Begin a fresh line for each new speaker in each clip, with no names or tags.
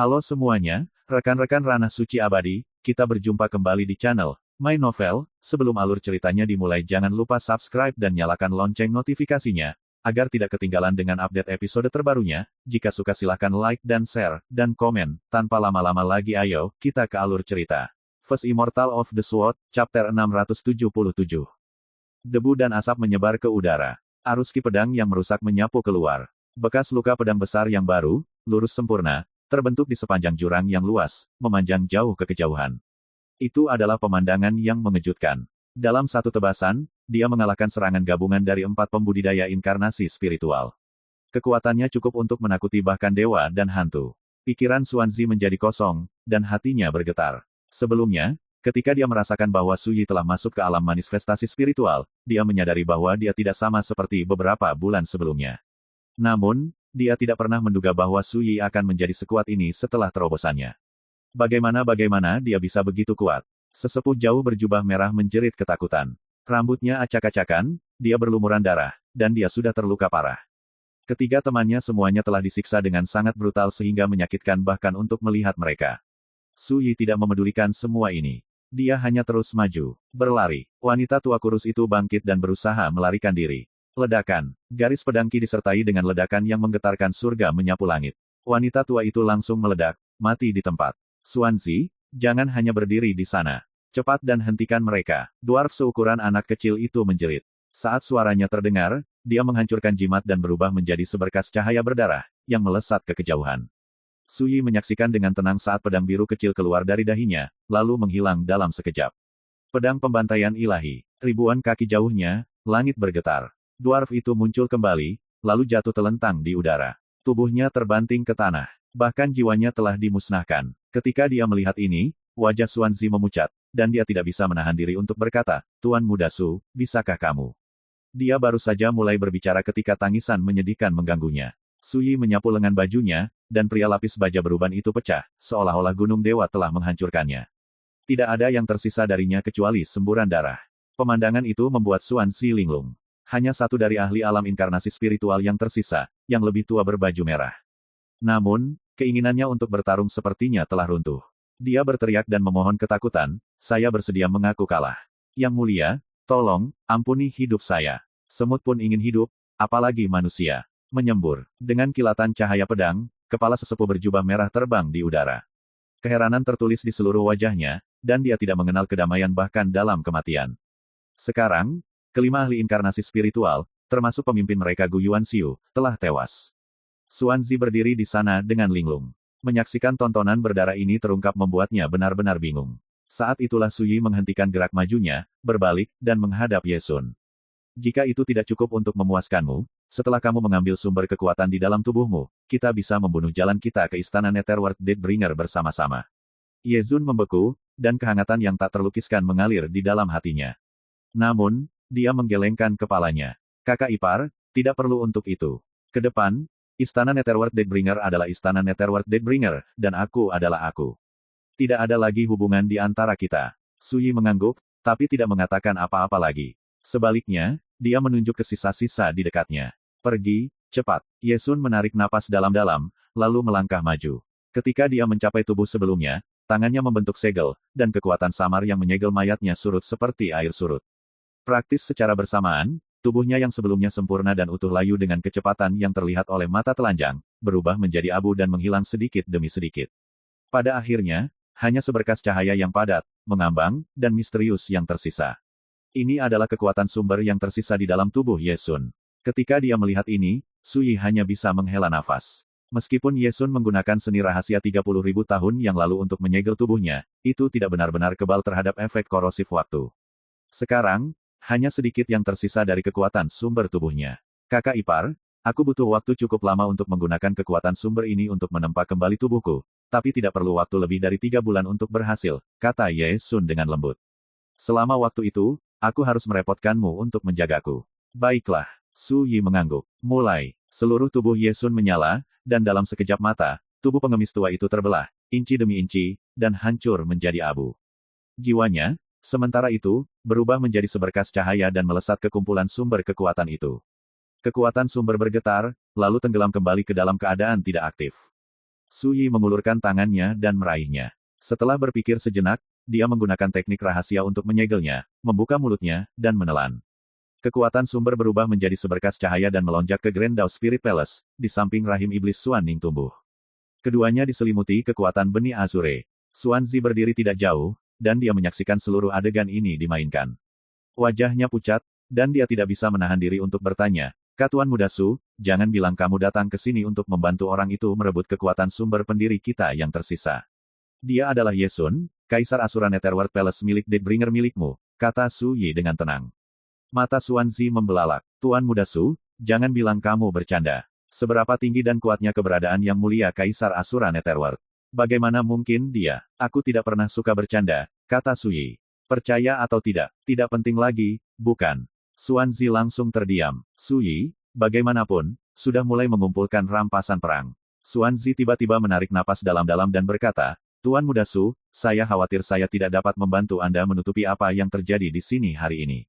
Halo semuanya, rekan-rekan Ranah Suci Abadi, kita berjumpa kembali di channel My Novel. Sebelum alur ceritanya dimulai jangan lupa subscribe dan nyalakan lonceng notifikasinya, agar tidak ketinggalan dengan update episode terbarunya. Jika suka silahkan like dan share, dan komen. Tanpa lama-lama lagi ayo, kita ke alur cerita. First Immortal of the Sword, Chapter 677. Debu dan asap menyebar ke udara. Arus ki pedang yang merusak menyapu keluar. Bekas luka pedang besar yang baru, lurus sempurna, terbentuk di sepanjang jurang yang luas, memanjang jauh ke kejauhan. Itu adalah pemandangan yang mengejutkan. Dalam satu tebasan, dia mengalahkan serangan gabungan dari 4 pembudidaya inkarnasi spiritual. Kekuatannya cukup untuk menakuti bahkan dewa dan hantu. Pikiran Xuanzi menjadi kosong, dan hatinya bergetar. Sebelumnya, ketika dia merasakan bahwa Su Yi telah masuk ke alam manifestasi spiritual, dia menyadari bahwa dia tidak sama seperti beberapa bulan sebelumnya. Namun, dia tidak pernah menduga bahwa Su Yi akan menjadi sekuat ini setelah terobosannya. Bagaimana dia bisa begitu kuat? Sesepuh jauh berjubah merah menjerit ketakutan. Rambutnya acak-acakan, dia berlumuran darah, dan dia sudah terluka parah. Ketiga temannya semuanya telah disiksa dengan sangat brutal sehingga menyakitkan bahkan untuk melihat mereka. Su Yi tidak memedulikan semua ini. Dia hanya terus maju, berlari. Wanita tua kurus itu bangkit dan berusaha melarikan diri. Ledakan. Garis pedang ki disertai dengan ledakan yang menggetarkan surga menyapu langit. Wanita tua itu langsung meledak, mati di tempat. Xuanzi, jangan hanya berdiri di sana. Cepat dan hentikan mereka. Dwarf seukuran anak kecil itu menjerit. Saat suaranya terdengar, dia menghancurkan jimat dan berubah menjadi seberkas cahaya berdarah, yang melesat ke kejauhan. Su Yi menyaksikan dengan tenang saat pedang biru kecil keluar dari dahinya, lalu menghilang dalam sekejap. Pedang pembantaian ilahi. Ribuan kaki jauhnya, langit bergetar. Dwarf itu muncul kembali, lalu jatuh telentang di udara. Tubuhnya terbanting ke tanah. Bahkan jiwanya telah dimusnahkan. Ketika dia melihat ini, wajah Xuanzi memucat, dan dia tidak bisa menahan diri untuk berkata, "Tuan Muda Su, bisakah kamu?" Dia baru saja mulai berbicara ketika tangisan menyedihkan mengganggunya. Su Yi menyapu lengan bajunya, dan pria lapis baja beruban itu pecah, seolah-olah gunung dewa telah menghancurkannya. Tidak ada yang tersisa darinya kecuali semburan darah. Pemandangan itu membuat Xuanzi linglung. Hanya satu dari ahli alam inkarnasi spiritual yang tersisa, yang lebih tua berbaju merah. Namun, keinginannya untuk bertarung sepertinya telah runtuh. Dia berteriak dan memohon ketakutan, "Saya bersedia mengaku kalah. Yang mulia, tolong, ampuni hidup saya. Semut pun ingin hidup, apalagi manusia." Menyembur. Dengan kilatan cahaya pedang, kepala sesepuh berjubah merah terbang di udara. Keheranan tertulis di seluruh wajahnya, dan dia tidak mengenal kedamaian bahkan dalam kematian. Sekarang, kelima ahli inkarnasi spiritual, termasuk pemimpin mereka Gu Yuanxiu, telah tewas. Xuanzi berdiri di sana dengan linglung. Menyaksikan tontonan berdarah ini terungkap membuatnya benar-benar bingung. Saat itulah Su Yi menghentikan gerak majunya, berbalik, dan menghadap Ye Sun. "Jika itu tidak cukup untuk memuaskanmu, setelah kamu mengambil sumber kekuatan di dalam tubuhmu, kita bisa membunuh jalan kita ke istana Netherworld Deathbringer bersama-sama." Ye Sun membeku, dan kehangatan yang tak terlukiskan mengalir di dalam hatinya. Namun, dia menggelengkan kepalanya. "Kakak ipar, tidak perlu untuk itu. Ke depan, istana Netherworld Deathbringer adalah istana Netherworld Deathbringer, dan aku adalah aku. Tidak ada lagi hubungan di antara kita." Su Yi mengangguk, tapi tidak mengatakan apa-apa lagi. Sebaliknya, dia menunjuk ke sisa-sisa di dekatnya. "Pergi, cepat." Ye Sun menarik napas dalam-dalam, lalu melangkah maju. Ketika dia mencapai tubuh sebelumnya, tangannya membentuk segel, dan kekuatan samar yang menyegel mayatnya surut seperti air surut. Praktis secara bersamaan, tubuhnya yang sebelumnya sempurna dan utuh layu dengan kecepatan yang terlihat oleh mata telanjang, berubah menjadi abu dan menghilang sedikit demi sedikit. Pada akhirnya, hanya seberkas cahaya yang padat, mengambang, dan misterius yang tersisa. Ini adalah kekuatan sumber yang tersisa di dalam tubuh Ye Sun. Ketika dia melihat ini, Su Yi hanya bisa menghela nafas. Meskipun Ye Sun menggunakan seni rahasia 30.000 tahun yang lalu untuk menyegel tubuhnya, itu tidak benar-benar kebal terhadap efek korosif waktu. Sekarang, hanya sedikit yang tersisa dari kekuatan sumber tubuhnya. "Kakak ipar, aku butuh waktu cukup lama untuk menggunakan kekuatan sumber ini untuk menempa kembali tubuhku, tapi tidak perlu waktu lebih dari 3 bulan untuk berhasil," kata Ye Sun dengan lembut. "Selama waktu itu, aku harus merepotkanmu untuk menjagaku." "Baiklah." Su Yi mengangguk. Mulai. Seluruh tubuh Ye Sun menyala, dan dalam sekejap mata, tubuh pengemis tua itu terbelah, inci demi inci, dan hancur menjadi abu. Jiwanya, sementara itu, berubah menjadi seberkas cahaya dan melesat ke kumpulan sumber kekuatan itu. Kekuatan sumber bergetar, lalu tenggelam kembali ke dalam keadaan tidak aktif. Su Yi mengulurkan tangannya dan meraihnya. Setelah berpikir sejenak, dia menggunakan teknik rahasia untuk menyegelnya, membuka mulutnya, dan menelan. Kekuatan sumber berubah menjadi seberkas cahaya dan melonjak ke Grand Dao Spirit Palace, di samping rahim iblis Xuan Ning tumbuh. Keduanya diselimuti kekuatan benih Azure. Xuan Zi berdiri tidak jauh, dan dia menyaksikan seluruh adegan ini dimainkan. Wajahnya pucat, dan dia tidak bisa menahan diri untuk bertanya, Tuan Muda Su, jangan bilang kamu datang ke sini untuk membantu orang itu merebut kekuatan sumber pendiri kita yang tersisa. Dia adalah Ye Sun, Kaisar Asura Netherworld Palace milik Deathbringer milikmu, kata Su Yi dengan tenang. Mata Xuan Zi membelalak. Tuan Muda Su, jangan bilang kamu bercanda. Seberapa tinggi dan kuatnya keberadaan yang mulia Kaisar Asura Netherworld? Bagaimana mungkin dia? Aku tidak pernah suka bercanda, kata Su Yi. Percaya atau tidak, tidak penting lagi, bukan? Xuan Zi langsung terdiam. Su Yi, bagaimanapun, sudah mulai mengumpulkan rampasan perang. Xuan Zi tiba-tiba menarik napas dalam-dalam dan berkata, Tuan Muda Su, saya khawatir saya tidak dapat membantu Anda menutupi apa yang terjadi di sini hari ini.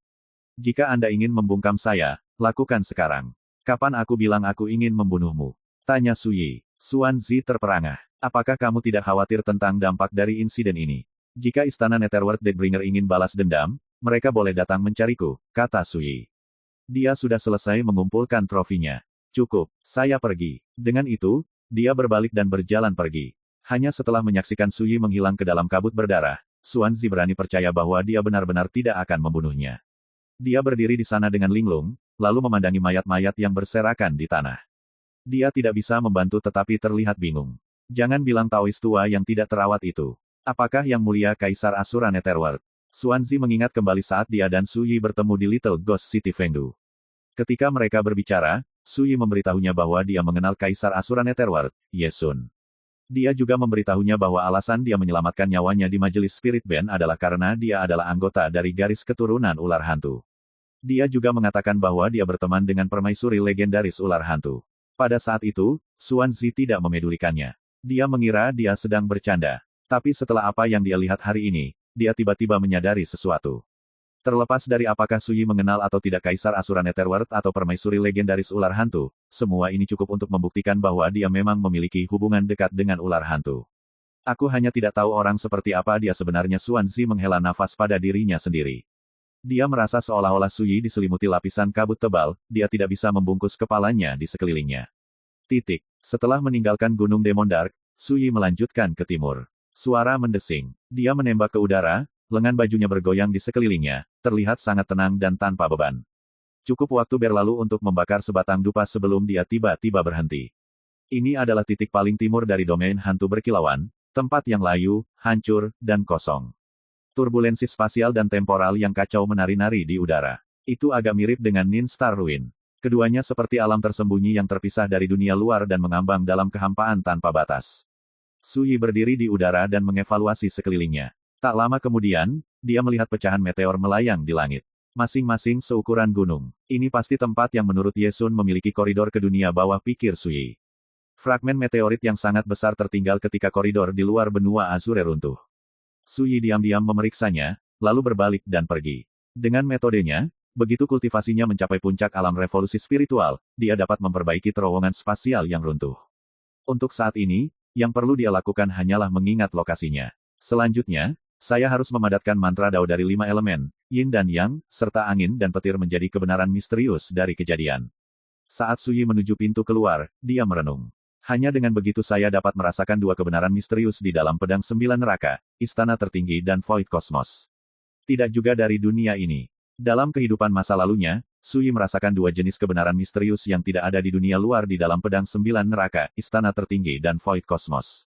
Jika Anda ingin membungkam saya, lakukan sekarang. Kapan aku bilang aku ingin membunuhmu? Tanya Su Yi. Xuan Zi terperangah. Apakah kamu tidak khawatir tentang dampak dari insiden ini? Jika Istana Netherworld Deathbringer ingin balas dendam, mereka boleh datang mencariku, kata Su Yi. Dia sudah selesai mengumpulkan trofinya. Cukup, saya pergi. Dengan itu, dia berbalik dan berjalan pergi. Hanya setelah menyaksikan Su Yi menghilang ke dalam kabut berdarah, Xuan Zi berani percaya bahwa dia benar-benar tidak akan membunuhnya. Dia berdiri di sana dengan linglung, lalu memandangi mayat-mayat yang berserakan di tanah. Dia tidak bisa membantu tetapi terlihat bingung. Jangan bilang Taois tua yang tidak terawat itu. Apakah yang mulia Kaisar Asura Netherworld? Xuan Zi mengingat kembali saat dia dan Su Yi bertemu di Little Ghost City Fengdu. Ketika mereka berbicara, Su Yi memberitahunya bahwa dia mengenal Kaisar Asura Netherworld, Ye Sun. Dia juga memberitahunya bahwa alasan dia menyelamatkan nyawanya di majelis Spirit Band adalah karena dia adalah anggota dari garis keturunan ular hantu. Dia juga mengatakan bahwa dia berteman dengan permaisuri legendaris ular hantu. Pada saat itu, Xuan Zi tidak memedulikannya. Dia mengira dia sedang bercanda. Tapi setelah apa yang dia lihat hari ini, dia tiba-tiba menyadari sesuatu. Terlepas dari apakah Su Yi mengenal atau tidak Kaisar Asura Netherworld atau permaisuri legendaris ular hantu, semua ini cukup untuk membuktikan bahwa dia memang memiliki hubungan dekat dengan ular hantu. Aku hanya tidak tahu orang seperti apa dia sebenarnya. Xuan Zi menghela nafas pada dirinya sendiri. Dia merasa seolah-olah Su Yi diselimuti lapisan kabut tebal, dia tidak bisa membungkus kepalanya di sekelilingnya. Setelah meninggalkan Gunung Demon Dark, Su Yi melanjutkan ke timur. Suara mendesing. Dia menembak ke udara, lengan bajunya bergoyang di sekelilingnya, terlihat sangat tenang dan tanpa beban. Cukup waktu berlalu untuk membakar sebatang dupa sebelum dia tiba-tiba berhenti. Ini adalah titik paling timur dari domain hantu berkilauan, tempat yang layu, hancur, dan kosong. Turbulensi spasial dan temporal yang kacau menari-nari di udara. Itu agak mirip dengan Nin Star Ruin. Keduanya seperti alam tersembunyi yang terpisah dari dunia luar dan mengambang dalam kehampaan tanpa batas. Su Yi berdiri di udara dan mengevaluasi sekelilingnya. Tak lama kemudian, dia melihat pecahan meteor melayang di langit. Masing-masing seukuran gunung. Ini pasti tempat yang menurut Ye Sun memiliki koridor ke dunia bawah, pikir Su Yi. Fragmen meteorit yang sangat besar tertinggal ketika koridor di luar benua Azure runtuh. Su Yi diam-diam memeriksanya, lalu berbalik dan pergi. Dengan metodenya, begitu kultivasinya mencapai puncak alam revolusi spiritual, dia dapat memperbaiki terowongan spasial yang runtuh. Untuk saat ini, yang perlu dia lakukan hanyalah mengingat lokasinya. Selanjutnya, saya harus memadatkan mantra Dao dari 5 elemen, Yin dan Yang, serta angin dan petir menjadi kebenaran misterius dari kejadian. Saat Su Yi menuju pintu keluar, dia merenung. Hanya dengan begitu saya dapat merasakan 2 kebenaran misterius di dalam pedang 9 neraka, istana tertinggi dan Void Cosmos. Tidak juga dari dunia ini. Dalam kehidupan masa lalunya, Su Yi merasakan 2 jenis kebenaran misterius yang tidak ada di dunia luar di dalam pedang 9 neraka, istana tertinggi dan Void Cosmos.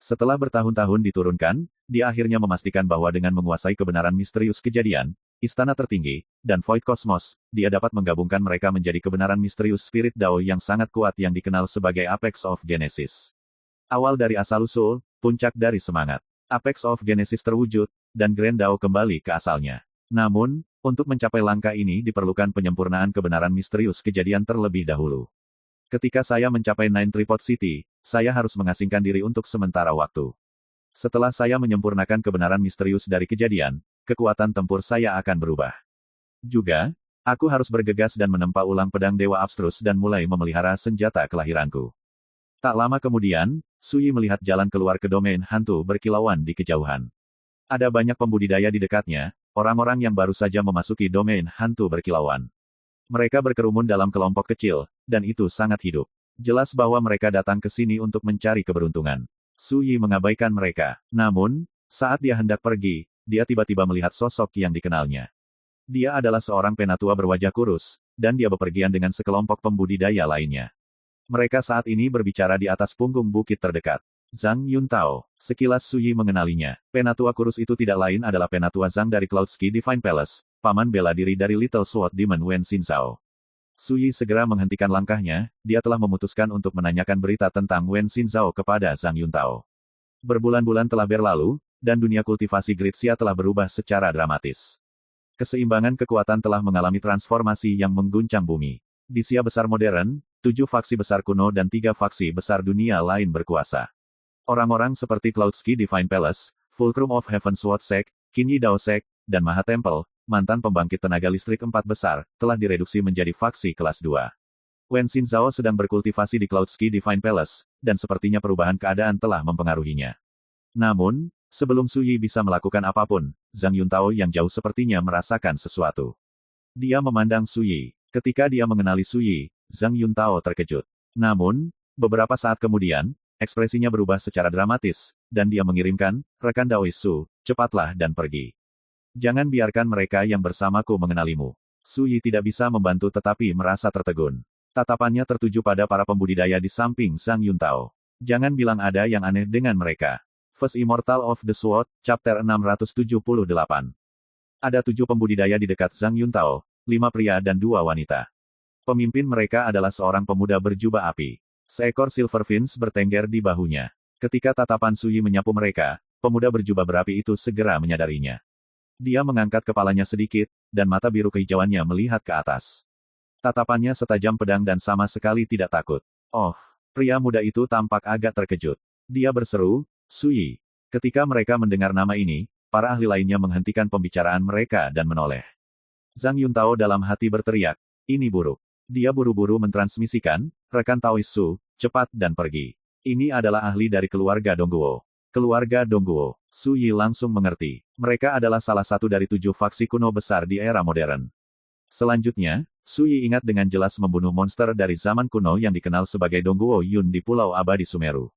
Setelah bertahun-tahun diturunkan, dia akhirnya memastikan bahwa dengan menguasai kebenaran misterius kejadian, istana tertinggi, dan Void Cosmos, dia dapat menggabungkan mereka menjadi kebenaran misterius Spirit Dao yang sangat kuat yang dikenal sebagai Apex of Genesis. Awal dari asal-usul, puncak dari semangat. Apex of Genesis terwujud, dan Grand Dao kembali ke asalnya. Namun, untuk mencapai langkah ini diperlukan penyempurnaan kebenaran misterius kejadian terlebih dahulu. Ketika saya mencapai Nine Tripod City, saya harus mengasingkan diri untuk sementara waktu. Setelah saya menyempurnakan kebenaran misterius dari kejadian, kekuatan tempur saya akan berubah. Juga, aku harus bergegas dan menempa ulang pedang Dewa Abstrus dan mulai memelihara senjata kelahiranku. Tak lama kemudian, Suyi melihat jalan keluar ke domain hantu berkilauan di kejauhan. Ada banyak pembudidaya di dekatnya, orang-orang yang baru saja memasuki domain hantu berkilauan. Mereka berkerumun dalam kelompok kecil, dan itu sangat hidup. Jelas bahwa mereka datang ke sini untuk mencari keberuntungan. Suyi mengabaikan mereka. Namun, saat dia hendak pergi, dia tiba-tiba melihat sosok yang dikenalnya. Dia adalah seorang penatua berwajah kurus, dan dia bepergian dengan sekelompok pembudidaya lainnya. Mereka saat ini berbicara di atas punggung bukit terdekat. Zhang Yuntao. Sekilas Suyi mengenalinya. Penatua kurus itu tidak lain adalah penatua Zhang dari Cloudski Divine Palace, paman bela diri dari Little Sword Demon Wen Xinzhao. Suyi segera menghentikan langkahnya, dia telah memutuskan untuk menanyakan berita tentang Wen Xinzhao kepada Zhang Yuntao. Berbulan-bulan telah berlalu, dan dunia kultivasi Gritsia telah berubah secara dramatis. Keseimbangan kekuatan telah mengalami transformasi yang mengguncang bumi. Di Sia besar modern, 7 faksi besar kuno dan 3 faksi besar dunia lain berkuasa. Orang-orang seperti Cloudski Divine Palace, Fulcrum of Heaven Sword Sect, Qinyi Dao Sect, dan Maha Temple, mantan pembangkit tenaga listrik 4 besar, telah direduksi menjadi faksi kelas 2. Wen Xinzhao sedang berkultivasi di Cloudski Divine Palace, dan sepertinya perubahan keadaan telah mempengaruhinya. Namun, sebelum Suyi bisa melakukan apapun, Zhang Yuntao yang jauh sepertinya merasakan sesuatu. Dia memandang Suyi. Ketika dia mengenali Suyi, Zhang Yuntao terkejut. Namun, beberapa saat kemudian, ekspresinya berubah secara dramatis, dan dia mengirimkan, rekan Daois Su, cepatlah dan pergi. Jangan biarkan mereka yang bersamaku mengenalimu. Suyi tidak bisa membantu tetapi merasa tertegun. Tatapannya tertuju pada para pembudidaya di samping Zhang Yuntao. Jangan bilang ada yang aneh dengan mereka. First Immortal of the Sword, Chapter 678. Ada 7 pembudidaya di dekat Zhang Yuntao, 5 pria dan 2 wanita. Pemimpin mereka adalah seorang pemuda berjubah api. Seekor silver fins bertengger di bahunya. Ketika tatapan Suyi menyapu mereka, pemuda berjubah berapi itu segera menyadarinya. Dia mengangkat kepalanya sedikit, dan mata biru kehijauannya melihat ke atas. Tatapannya setajam pedang dan sama sekali tidak takut. Oh, pria muda itu tampak agak terkejut. Dia berseru, Suyi. Ketika mereka mendengar nama ini, para ahli lainnya menghentikan pembicaraan mereka dan menoleh. Zhang Yuntao dalam hati berteriak, ini buruk. Dia buru-buru mentransmisikan, rekan Taois Su, cepat dan pergi. Ini adalah ahli dari keluarga Dongguo. Keluarga Dongguo. Suyi langsung mengerti. Mereka adalah salah satu dari 7 faksi kuno besar di era modern. Selanjutnya, Suyi ingat dengan jelas membunuh monster dari zaman kuno yang dikenal sebagai Dongguo Yun di Pulau Abadi Sumeru.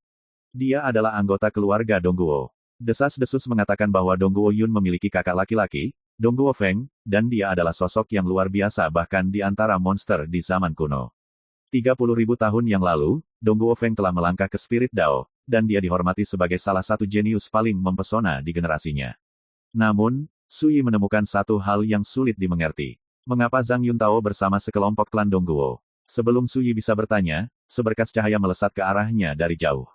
Dia adalah anggota keluarga Dongguo. Desas-desus mengatakan bahwa Dongguo Yun memiliki kakak laki-laki, Dongguo Feng, dan dia adalah sosok yang luar biasa bahkan di antara monster di zaman kuno. 30.000 tahun yang lalu, Dongguo Feng telah melangkah ke Spirit Dao, dan dia dihormati sebagai salah satu jenius paling mempesona di generasinya. Namun, Suyi menemukan satu hal yang sulit dimengerti. Mengapa Zhang Yuntao bersama sekelompok klan Dongguo? Sebelum Suyi bisa bertanya, seberkas cahaya melesat ke arahnya dari jauh.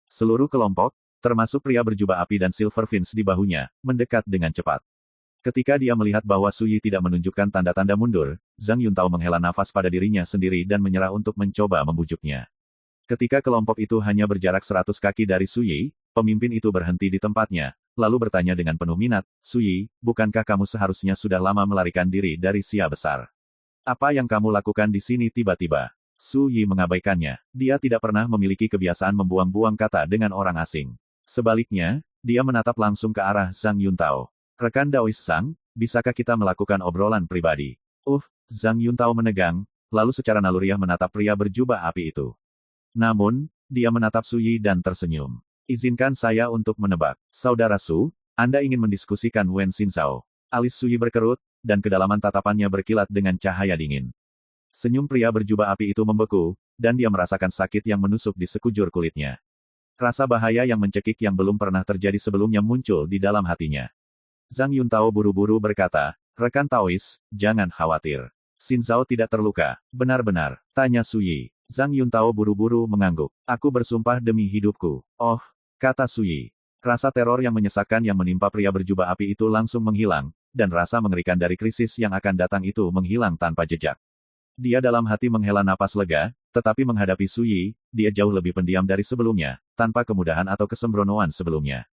Seluruh kelompok, termasuk pria berjubah api dan silver fins di bahunya, mendekat dengan cepat. Ketika dia melihat bahwa Suyi tidak menunjukkan tanda-tanda mundur, Zhang Yuntao menghela nafas pada dirinya sendiri dan menyerah untuk mencoba membujuknya. Ketika kelompok itu hanya berjarak 100 kaki dari Suyi, pemimpin itu berhenti di tempatnya, lalu bertanya dengan penuh minat, Suyi, bukankah kamu seharusnya sudah lama melarikan diri dari Sia besar? Apa yang kamu lakukan di sini tiba-tiba? Suyi mengabaikannya. Dia tidak pernah memiliki kebiasaan membuang-buang kata dengan orang asing. Sebaliknya, dia menatap langsung ke arah Zhang Yuntao. Rekan Daois Zhang, bisakah kita melakukan obrolan pribadi? Zhang Yuntao menegang, lalu secara naluriah menatap pria berjubah api itu. Namun, dia menatap Suyi dan tersenyum. Izinkan saya untuk menebak. Saudara Su, Anda ingin mendiskusikan Wen Xinzhao. Alis Suyi berkerut, dan kedalaman tatapannya berkilat dengan cahaya dingin. Senyum pria berjubah api itu membeku, dan dia merasakan sakit yang menusuk di sekujur kulitnya. Rasa bahaya yang mencekik yang belum pernah terjadi sebelumnya muncul di dalam hatinya. Zhang Yuntao buru-buru berkata, rekan Taois, jangan khawatir. Xinzhao tidak terluka. Benar-benar, tanya Suyi. Zhang Yuntao buru-buru mengangguk. Aku bersumpah demi hidupku. Oh, kata Suyi. Rasa teror yang menyesakkan yang menimpa pria berjubah api itu langsung menghilang, dan rasa mengerikan dari krisis yang akan datang itu menghilang tanpa jejak. Dia dalam hati menghela napas lega, tetapi menghadapi Suyi, dia jauh lebih pendiam dari sebelumnya, tanpa kemudahan atau kesembronoan sebelumnya.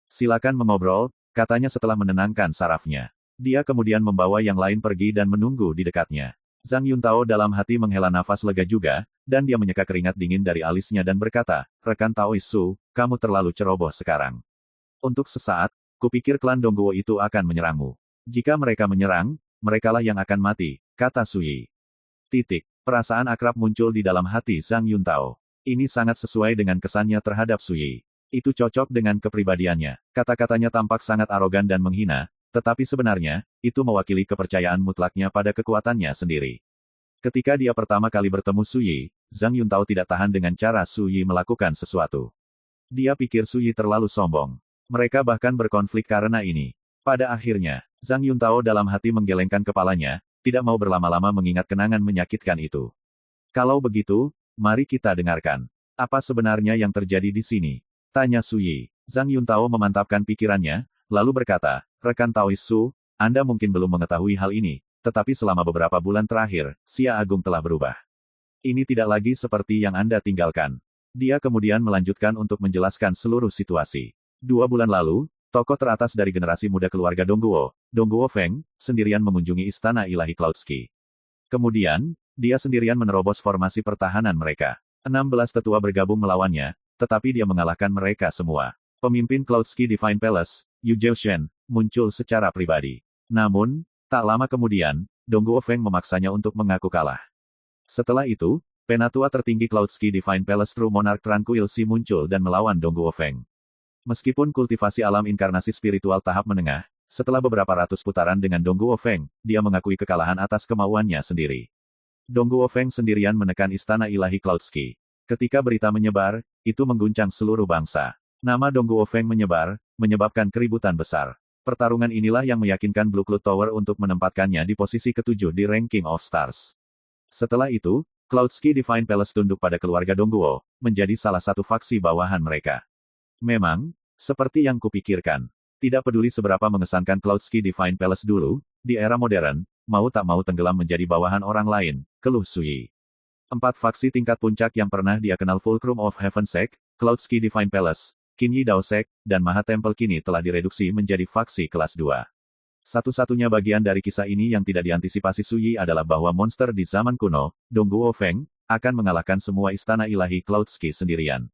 Silakan mengobrol, katanya setelah menenangkan sarafnya. Dia kemudian membawa yang lain pergi dan menunggu di dekatnya. Zhang Yuntao dalam hati menghela nafas lega juga, dan dia menyeka keringat dingin dari alisnya dan berkata, rekan Taoisu, kamu terlalu ceroboh sekarang. Untuk sesaat, kupikir klan Dongguo itu akan menyerangmu. Jika mereka menyerang, merekalah yang akan mati, kata Suyi. Perasaan akrab muncul di dalam hati Zhang Yuntao. Ini sangat sesuai dengan kesannya terhadap Suyi. Itu cocok dengan kepribadiannya. Kata-katanya tampak sangat arogan dan menghina, tetapi sebenarnya, itu mewakili kepercayaan mutlaknya pada kekuatannya sendiri. Ketika dia pertama kali bertemu Suyi, Zhang Yuntao tidak tahan dengan cara Suyi melakukan sesuatu. Dia pikir Suyi terlalu sombong. Mereka bahkan berkonflik karena ini. Pada akhirnya, Zhang Yuntao dalam hati menggelengkan kepalanya, tidak mau berlama-lama mengingat kenangan menyakitkan itu. Kalau begitu, mari kita dengarkan. Apa sebenarnya yang terjadi di sini? Tanya Suyi. Zhang Yuntao memantapkan pikirannya, lalu berkata, rekan Taoisu, Anda mungkin belum mengetahui hal ini, tetapi selama beberapa bulan terakhir, Xia Agung telah berubah. Ini tidak lagi seperti yang Anda tinggalkan. Dia kemudian melanjutkan untuk menjelaskan seluruh situasi. 2 bulan lalu, tokoh teratas dari generasi muda keluarga Dongguo, Dongguo Feng, sendirian mengunjungi istana ilahi Cloudski. Kemudian, dia sendirian menerobos formasi pertahanan mereka. 16 tetua bergabung melawannya, tetapi dia mengalahkan mereka semua. Pemimpin Cloudski Divine Palace, Yu Zhaoshen, muncul secara pribadi. Namun, tak lama kemudian, Dongguo Feng memaksanya untuk mengaku kalah. Setelah itu, penatua tertinggi Cloudski Divine Palace True Monarch Tranquil Si muncul dan melawan Dongguo Feng. Meskipun kultivasi alam inkarnasi spiritual tahap menengah, setelah beberapa ratus putaran dengan Dongguo Feng, dia mengakui kekalahan atas kemauannya sendiri. Dongguo Feng sendirian menekan istana ilahi Cloudski. Ketika berita menyebar, itu mengguncang seluruh bangsa. Nama Dongguo Feng menyebar, menyebabkan keributan besar. Pertarungan inilah yang meyakinkan Blue Cloud Tower untuk menempatkannya di posisi ke-7 di Ranking of Stars. Setelah itu, Cloudski Divine Palace tunduk pada keluarga Dongguo, menjadi salah satu faksi bawahan mereka. Memang, seperti yang kupikirkan. Tidak peduli seberapa mengesankan Cloudski Divine Palace dulu, di era modern, mau tak mau tenggelam menjadi bawahan orang lain, keluh Suyi. 4 faksi tingkat puncak yang pernah dia kenal Fulcrum of Heaven Sect, Cloudski Divine Palace, Qinyi Dao Sect, dan Maha Temple kini telah direduksi menjadi faksi kelas 2. Satu-satunya bagian dari kisah ini yang tidak diantisipasi Suyi adalah bahwa monster di zaman kuno, Dongguo Feng, akan mengalahkan semua istana ilahi Cloudski sendirian.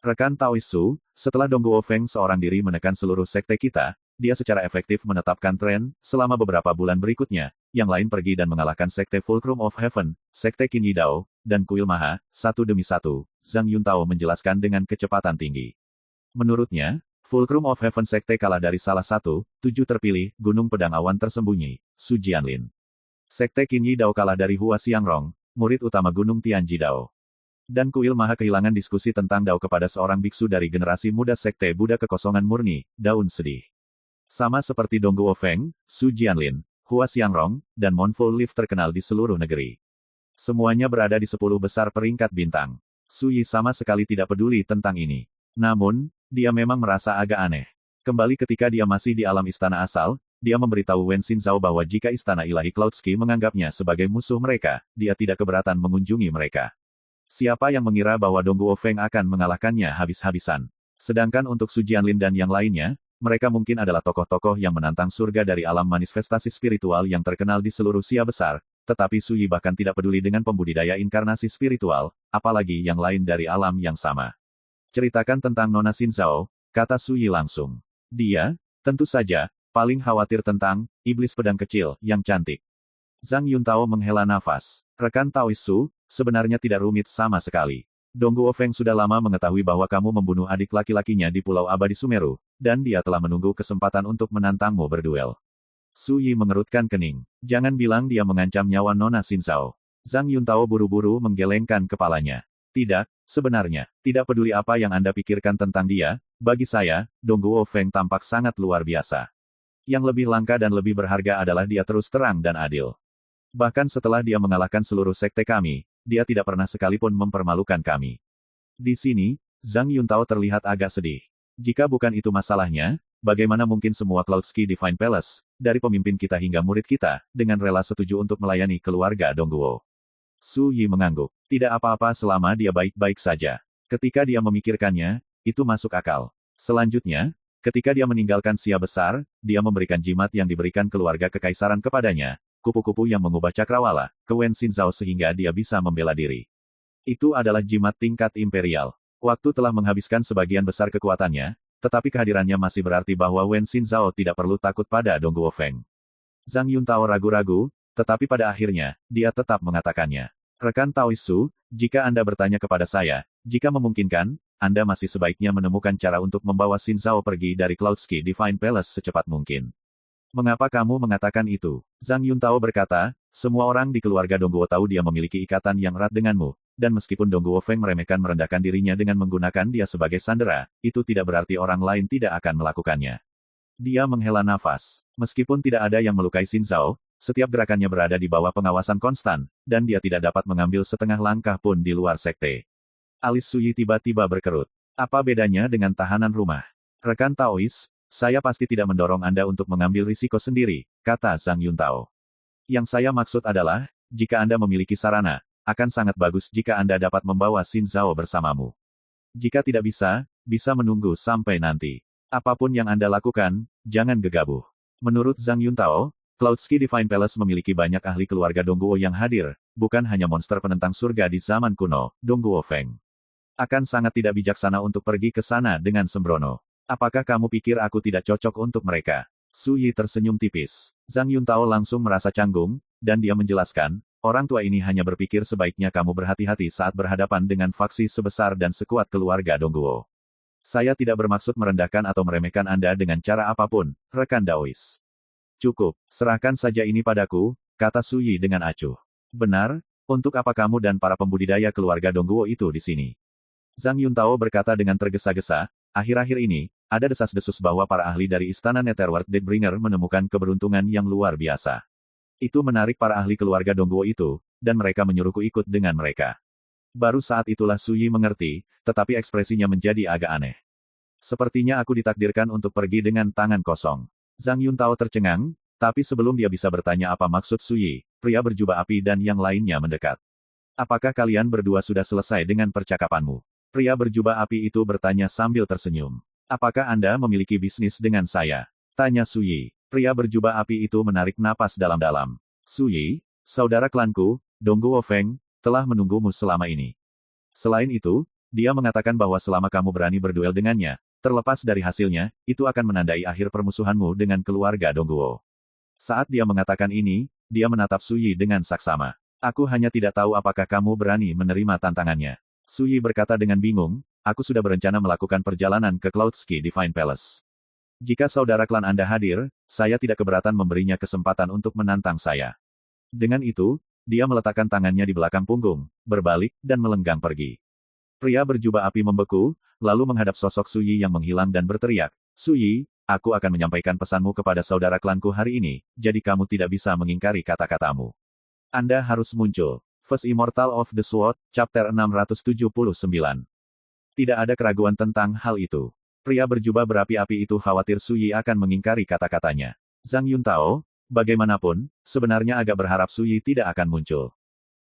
Rekan Taoisu, setelah Dongguo Feng seorang diri menekan seluruh sekte kita, dia secara efektif menetapkan tren, selama beberapa bulan berikutnya, yang lain pergi dan mengalahkan sekte Fulcrum of Heaven, sekte Qinyi Dao, dan Kuil Maha, satu demi satu, Zhang Yuntao menjelaskan dengan kecepatan tinggi. Menurutnya, Fulcrum of Heaven sekte kalah dari salah satu, 7 terpilih, Gunung Pedang Awan Tersembunyi, Su Jianlin. Sekte Qinyi Dao kalah dari Hua Xiangrong, murid utama Gunung Tianji Dao. Dan Kuil Maha kehilangan diskusi tentang Dao kepada seorang biksu dari generasi muda sekte Buddha Kekosongan Murni, Daun Sedih. Sama seperti Dongguo Feng, Su Jianlin, Hua Xiangrong, dan Moonful Leaf terkenal di seluruh negeri. Semuanya berada di 10 besar peringkat bintang. Suyi sama sekali tidak peduli tentang ini. Namun, dia memang merasa agak aneh. Kembali ketika dia masih di alam istana asal, dia memberitahu Wen Xinzhao bahwa jika istana ilahi Cloudski menganggapnya sebagai musuh mereka, dia tidak keberatan mengunjungi mereka. Siapa yang mengira bahwa Dongguo Feng akan mengalahkannya habis-habisan. Sedangkan untuk Su Jianlin dan yang lainnya, mereka mungkin adalah tokoh-tokoh yang menantang surga dari alam manifestasi spiritual yang terkenal di seluruh Sia besar, tetapi Suyi bahkan tidak peduli dengan pembudidaya inkarnasi spiritual, apalagi yang lain dari alam yang sama. Ceritakan tentang Nona Xinzhao, kata Suyi langsung. Dia, tentu saja, paling khawatir tentang iblis pedang kecil yang cantik. Zhang Yuntao menghela nafas. Rekan Taoisu, sebenarnya tidak rumit sama sekali. Dongguo Feng sudah lama mengetahui bahwa kamu membunuh adik laki-lakinya di Pulau Abadi Sumeru, dan dia telah menunggu kesempatan untuk menantangmu berduel. Su Yi mengerutkan kening. Jangan bilang dia mengancam nyawa Nona Xinzhao. Zhang Yuntao buru-buru menggelengkan kepalanya. Tidak, sebenarnya, tidak peduli apa yang Anda pikirkan tentang dia, bagi saya, Dongguo Feng tampak sangat luar biasa. Yang lebih langka dan lebih berharga adalah dia terus terang dan adil. Bahkan setelah dia mengalahkan seluruh sekte kami, dia tidak pernah sekalipun mempermalukan kami. Di sini, Zhang Yuntao terlihat agak sedih. Jika bukan itu masalahnya, bagaimana mungkin semua Cloudski Divine Palace, dari pemimpin kita hingga murid kita, dengan rela setuju untuk melayani keluarga Dongguo? Su Yi mengangguk. Tidak apa-apa selama dia baik-baik saja. Ketika dia memikirkannya, itu masuk akal. Selanjutnya, ketika dia meninggalkan Sia besar, dia memberikan jimat yang diberikan keluarga kekaisaran kepadanya, kupu-kupu yang mengubah cakrawala, ke Wen Xinzhao sehingga dia bisa membela diri. Itu adalah jimat tingkat imperial. Waktu telah menghabiskan sebagian besar kekuatannya, tetapi kehadirannya masih berarti bahwa Wen Xinzhao tidak perlu takut pada Dongguo Feng. Zhang Yuntao ragu-ragu, tetapi pada akhirnya, dia tetap mengatakannya. Rekan Taoisu, jika Anda bertanya kepada saya, jika memungkinkan, Anda masih sebaiknya menemukan cara untuk membawa Xinzhao pergi dari Cloudsky Divine Palace secepat mungkin. Mengapa kamu mengatakan itu? Zhang Yuntao berkata, semua orang di keluarga Dongguo tahu dia memiliki ikatan yang erat denganmu, dan meskipun Dongguo Feng merendahkan dirinya dengan menggunakan dia sebagai sandera, itu tidak berarti orang lain tidak akan melakukannya. Dia menghela nafas. Meskipun tidak ada yang melukai Xinzhao, setiap gerakannya berada di bawah pengawasan konstan, dan dia tidak dapat mengambil setengah langkah pun di luar sekte. Alis Suyi tiba-tiba berkerut. Apa bedanya dengan tahanan rumah? Rekan Taois, saya pasti tidak mendorong Anda untuk mengambil risiko sendiri, kata Zhang Yuntao. Yang saya maksud adalah, jika Anda memiliki sarana, akan sangat bagus jika Anda dapat membawa Xinzhao bersamamu. Jika tidak bisa menunggu sampai nanti. Apapun yang Anda lakukan, jangan gegabah. Menurut Zhang Yuntao, Cloudsky Divine Palace memiliki banyak ahli keluarga Dongguo yang hadir, bukan hanya monster penentang surga di zaman kuno, Dongguo Feng. Akan sangat tidak bijaksana untuk pergi ke sana dengan sembrono. Apakah kamu pikir aku tidak cocok untuk mereka? Su Yi tersenyum tipis. Zhang Yuntao langsung merasa canggung, dan dia menjelaskan, orang tua ini hanya berpikir sebaiknya kamu berhati-hati saat berhadapan dengan faksi sebesar dan sekuat keluarga Dongguo. Saya tidak bermaksud merendahkan atau meremehkan Anda dengan cara apapun, rekan Daois. Cukup, serahkan saja ini padaku, kata Su Yi dengan acuh. Benar, untuk apa kamu dan para pembudidaya keluarga Dongguo itu di sini? Zhang Yuntao berkata dengan tergesa-gesa, akhir-akhir ini, ada desas-desus bahwa para ahli dari Istana Netherworld Deathbringer menemukan keberuntungan yang luar biasa. Itu menarik para ahli keluarga Dongguo itu, dan mereka menyuruhku ikut dengan mereka. Baru saat itulah Su Yi mengerti, tetapi ekspresinya menjadi agak aneh. Sepertinya aku ditakdirkan untuk pergi dengan tangan kosong. Zhang Yuntao tercengang, tapi sebelum dia bisa bertanya apa maksud Su Yi, pria berjubah api dan yang lainnya mendekat. Apakah kalian berdua sudah selesai dengan percakapanmu? Pria berjubah api itu bertanya sambil tersenyum. Apakah Anda memiliki bisnis dengan saya? Tanya Su Yi. Pria berjubah api itu menarik napas dalam-dalam. Su Yi, saudara klanku, Dongguo Feng, telah menunggumu selama ini. Selain itu, dia mengatakan bahwa selama kamu berani berduel dengannya, terlepas dari hasilnya, itu akan menandai akhir permusuhanmu dengan keluarga Dongguo. Saat dia mengatakan ini, dia menatap Su Yi dengan saksama. Aku hanya tidak tahu apakah kamu berani menerima tantangannya. Su Yi berkata dengan bingung, aku sudah berencana melakukan perjalanan ke Cloudsky Divine Palace. Jika saudara klan Anda hadir, saya tidak keberatan memberinya kesempatan untuk menantang saya. Dengan itu, dia meletakkan tangannya di belakang punggung, berbalik, dan melenggang pergi. Pria berjubah api membeku, lalu menghadap sosok Su Yi yang menghilang dan berteriak, Su Yi, aku akan menyampaikan pesanmu kepada saudara klanku hari ini, jadi kamu tidak bisa mengingkari kata-katamu. Anda harus muncul. First Immortal of the Sword, Chapter 679. Tidak ada keraguan tentang hal itu. Pria berjubah berapi-api itu khawatir Su Yi akan mengingkari kata-katanya. Zhang Yuntao, bagaimanapun, sebenarnya agak berharap Su Yi tidak akan muncul.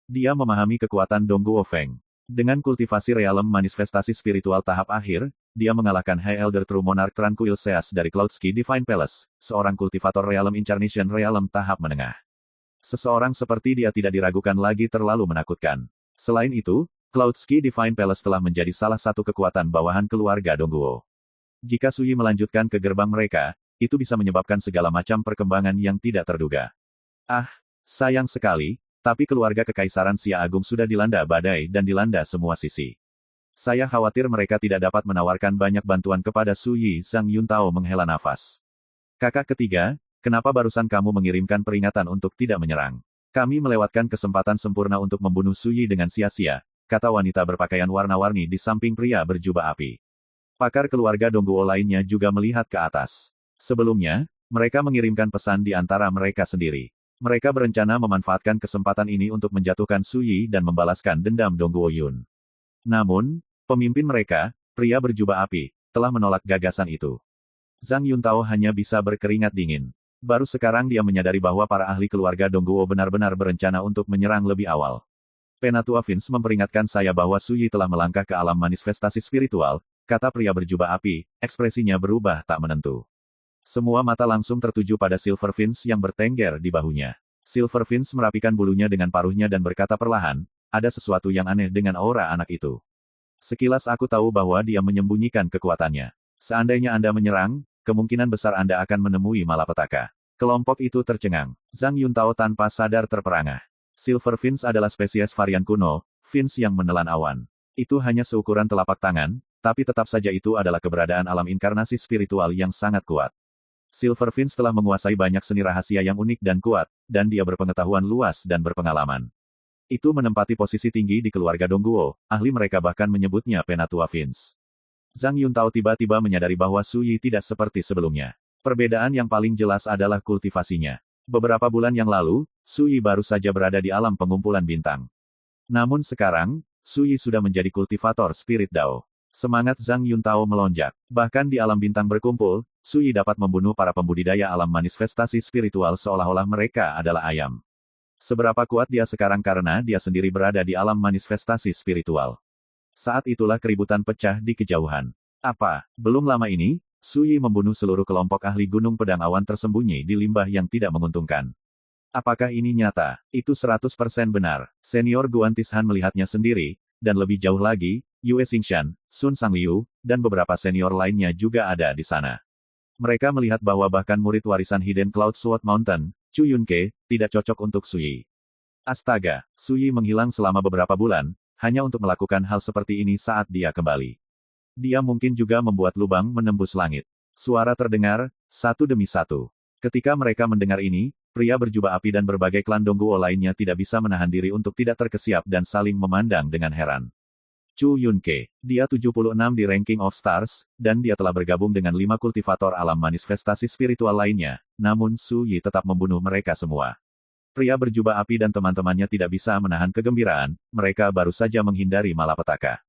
Dia memahami kekuatan Dongguo Feng. Dengan kultivasi realem manifestasi spiritual tahap akhir, dia mengalahkan High Elder True Monarch Tranquil Seas dari Cloudsky Divine Palace, seorang kultivator realem incarnation realem tahap menengah. Seseorang seperti dia tidak diragukan lagi terlalu menakutkan. Selain itu, Cloudsky Divine Palace telah menjadi salah satu kekuatan bawahan keluarga Dongguo. Jika Su Yi melanjutkan ke gerbang mereka, itu bisa menyebabkan segala macam perkembangan yang tidak terduga. Ah, sayang sekali, tapi keluarga Kekaisaran Xia Agung sudah dilanda badai dan dilanda semua sisi. Saya khawatir mereka tidak dapat menawarkan banyak bantuan kepada Su Yi. Zhang Yuntao menghela nafas. Kakak ketiga, kenapa barusan kamu mengirimkan peringatan untuk tidak menyerang? Kami melewatkan kesempatan sempurna untuk membunuh Su Yi dengan sia-sia, kata wanita berpakaian warna-warni di samping pria berjubah api. Pakar keluarga Dongguo lainnya juga melihat ke atas. Sebelumnya, mereka mengirimkan pesan di antara mereka sendiri. Mereka berencana memanfaatkan kesempatan ini untuk menjatuhkan Su Yi dan membalaskan dendam Dongguo Yun. Namun, pemimpin mereka, pria berjubah api, telah menolak gagasan itu. Zhang Yuntao hanya bisa berkeringat dingin. Baru sekarang dia menyadari bahwa para ahli keluarga Dongguo benar-benar berencana untuk menyerang lebih awal. Penatua Vince memperingatkan saya bahwa Su Yi telah melangkah ke alam manifestasi spiritual, kata pria berjubah api, ekspresinya berubah tak menentu. Semua mata langsung tertuju pada Silver Vince yang bertengger di bahunya. Silver Vince merapikan bulunya dengan paruhnya dan berkata perlahan, ada sesuatu yang aneh dengan aura anak itu. Sekilas aku tahu bahwa dia menyembunyikan kekuatannya. Seandainya Anda menyerang, kemungkinan besar Anda akan menemui malapetaka. Kelompok itu tercengang. Zhang Yuntao tanpa sadar terperangah. Silver Finch adalah spesies varian kuno, Finch yang menelan awan. Itu hanya seukuran telapak tangan, tapi tetap saja itu adalah keberadaan alam inkarnasi spiritual yang sangat kuat. Silver Finch telah menguasai banyak seni rahasia yang unik dan kuat, dan dia berpengetahuan luas dan berpengalaman. Itu menempati posisi tinggi di keluarga Dongguo, ahli mereka bahkan menyebutnya Penatua Finch. Zhang Yuntao tiba-tiba menyadari bahwa Su Yi tidak seperti sebelumnya. Perbedaan yang paling jelas adalah kultivasinya. Beberapa bulan yang lalu, Su Yi baru saja berada di alam pengumpulan bintang. Namun sekarang, Su Yi sudah menjadi kultivator spirit Dao. Semangat Zhang Yuntao melonjak. Bahkan di alam bintang berkumpul, Su Yi dapat membunuh para pembudidaya alam manifestasi spiritual seolah-olah mereka adalah ayam. Seberapa kuat dia sekarang karena dia sendiri berada di alam manifestasi spiritual. Saat itulah keributan pecah di kejauhan. Apa? Belum lama ini, Su Yi membunuh seluruh kelompok ahli gunung pedang awan tersembunyi di limbah yang tidak menguntungkan. Apakah ini nyata? Itu 100% benar. Senior Guan Tishan melihatnya sendiri, dan lebih jauh lagi, Yue Xingshan, Sun Sangliu, dan beberapa senior lainnya juga ada di sana. Mereka melihat bahwa bahkan murid warisan Hidden Cloud Sword Mountain, Chu Yunke, tidak cocok untuk Su Yi. Astaga, Su Yi menghilang selama beberapa bulan, hanya untuk melakukan hal seperti ini saat dia kembali. Dia mungkin juga membuat lubang menembus langit. Suara terdengar, satu demi satu. Ketika mereka mendengar ini, pria berjubah api dan berbagai klan Dongguo lainnya tidak bisa menahan diri untuk tidak terkesiap dan saling memandang dengan heran. Chu Yunke, dia 76 di ranking of stars, dan dia telah bergabung dengan 5 kultivator alam manifestasi spiritual lainnya, namun Su Yi tetap membunuh mereka semua. Pria berjubah api dan teman-temannya tidak bisa menahan kegembiraan, mereka baru saja menghindari malapetaka.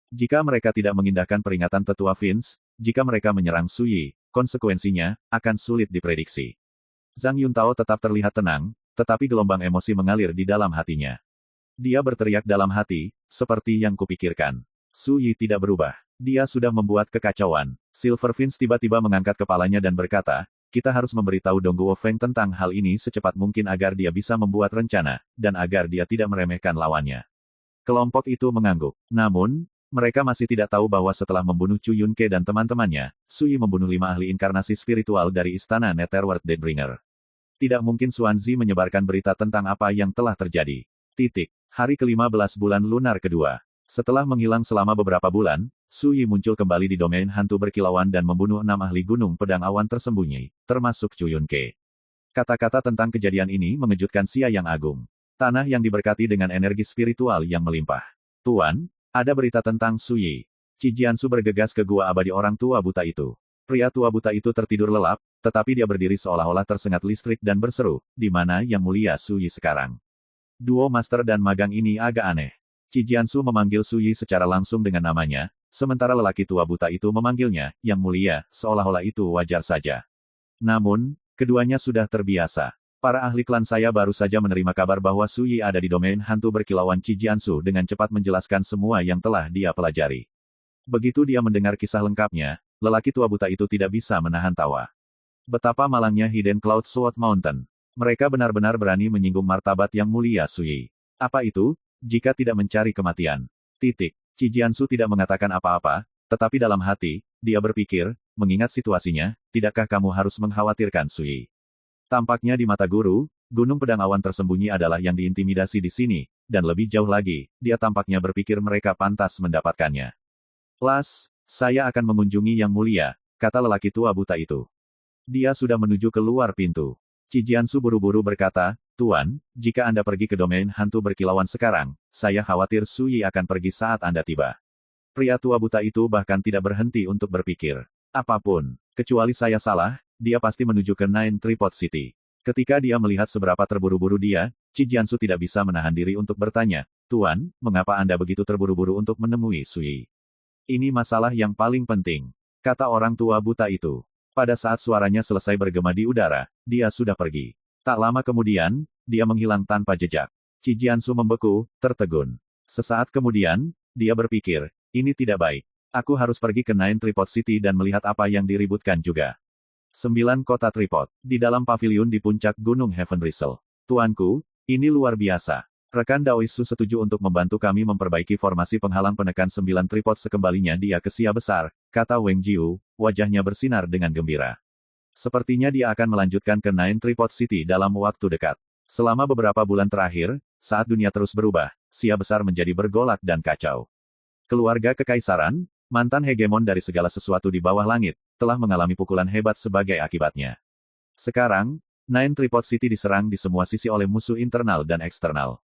Jika mereka tidak mengindahkan peringatan tetua Finch, jika mereka menyerang Su Yi, konsekuensinya akan sulit diprediksi. Zhang Yuntao tetap terlihat tenang, tetapi gelombang emosi mengalir di dalam hatinya. Dia berteriak dalam hati, seperti yang kupikirkan. Su Yi tidak berubah. Dia sudah membuat kekacauan. Silver Finch tiba-tiba mengangkat kepalanya dan berkata, kita harus memberitahu Dongguo Feng tentang hal ini secepat mungkin agar dia bisa membuat rencana, dan agar dia tidak meremehkan lawannya. Kelompok itu mengangguk. Namun, mereka masih tidak tahu bahwa setelah membunuh Chu Yunke dan teman-temannya, Su Yi membunuh 5 ahli inkarnasi spiritual dari istana Netherworld Deadbringer. Tidak mungkin Xuanzi menyebarkan berita tentang apa yang telah terjadi. Titik. Hari ke-15 bulan lunar kedua. Setelah menghilang selama beberapa bulan, Su Yi muncul kembali di domain hantu berkilauan dan membunuh 6 ahli gunung pedang awan tersembunyi, termasuk Chu Yunke. Kata-kata tentang kejadian ini mengejutkan Xia Yang Agung. Tanah yang diberkati dengan energi spiritual yang melimpah. Tuan, ada berita tentang Su Yi. Qi Jiansu bergegas ke gua abadi orang tua buta itu. Pria tua buta itu tertidur lelap, tetapi dia berdiri seolah-olah tersengat listrik dan berseru, di mana Yang Mulia Su Yi sekarang? Duo master dan magang ini agak aneh. Qi Jiansu memanggil Su Yi secara langsung dengan namanya, sementara lelaki tua buta itu memanggilnya, Yang Mulia, seolah-olah itu wajar saja. Namun, keduanya sudah terbiasa. Para ahli klan saya baru saja menerima kabar bahwa Su Yi ada di domain hantu berkilauan Qi Jiansu dengan cepat menjelaskan semua yang telah dia pelajari. Begitu dia mendengar kisah lengkapnya, lelaki tua buta itu tidak bisa menahan tawa. Betapa malangnya Hidden Cloud Sword Mountain. Mereka benar-benar berani menyinggung martabat Yang Mulia Su Yi. Apa itu, jika tidak mencari kematian? Titik. Qi Jiansu tidak mengatakan apa-apa, tetapi dalam hati, dia berpikir, mengingat situasinya, tidakkah kamu harus mengkhawatirkan Su Yi? Tampaknya di mata guru, gunung pedang awan tersembunyi adalah yang diintimidasi di sini, dan lebih jauh lagi, dia tampaknya berpikir mereka pantas mendapatkannya. Saya akan mengunjungi Yang Mulia, kata lelaki tua buta itu. Dia sudah menuju keluar pintu. Qi Jiansu buru-buru berkata, Tuan, jika Anda pergi ke domain hantu berkilauan sekarang, saya khawatir Su Yi akan pergi saat Anda tiba. Pria tua buta itu bahkan tidak berhenti untuk berpikir. Apapun, kecuali saya salah, dia pasti menuju ke Nine Tripod City. Ketika dia melihat seberapa terburu-buru dia, Qi Jiansu tidak bisa menahan diri untuk bertanya, Tuan, mengapa Anda begitu terburu-buru untuk menemui Su Yi? Ini masalah yang paling penting, kata orang tua buta itu. Pada saat suaranya selesai bergema di udara, dia sudah pergi. Tak lama kemudian, dia menghilang tanpa jejak. Qi Jiansu membeku, tertegun. Sesaat kemudian, dia berpikir, ini tidak baik. Aku harus pergi ke Nine Tripod City dan melihat apa yang diributkan juga. 9 kota Tripod, di dalam paviliun di puncak Gunung Heaven Bristle. Tuanku, ini luar biasa. Rekan Daoisu setuju untuk membantu kami memperbaiki formasi penghalang penekan 9 tripod sekembalinya dia ke Sia besar, kata Wang Jiu, wajahnya bersinar dengan gembira. Sepertinya dia akan melanjutkan ke Nine Tripod City dalam waktu dekat. Selama beberapa bulan terakhir, saat dunia terus berubah, Sia besar menjadi bergolak dan kacau. Keluarga kekaisaran, mantan hegemon dari segala sesuatu di bawah langit, telah mengalami pukulan hebat sebagai akibatnya. Sekarang, Nine Tripod City diserang di semua sisi oleh musuh internal dan eksternal.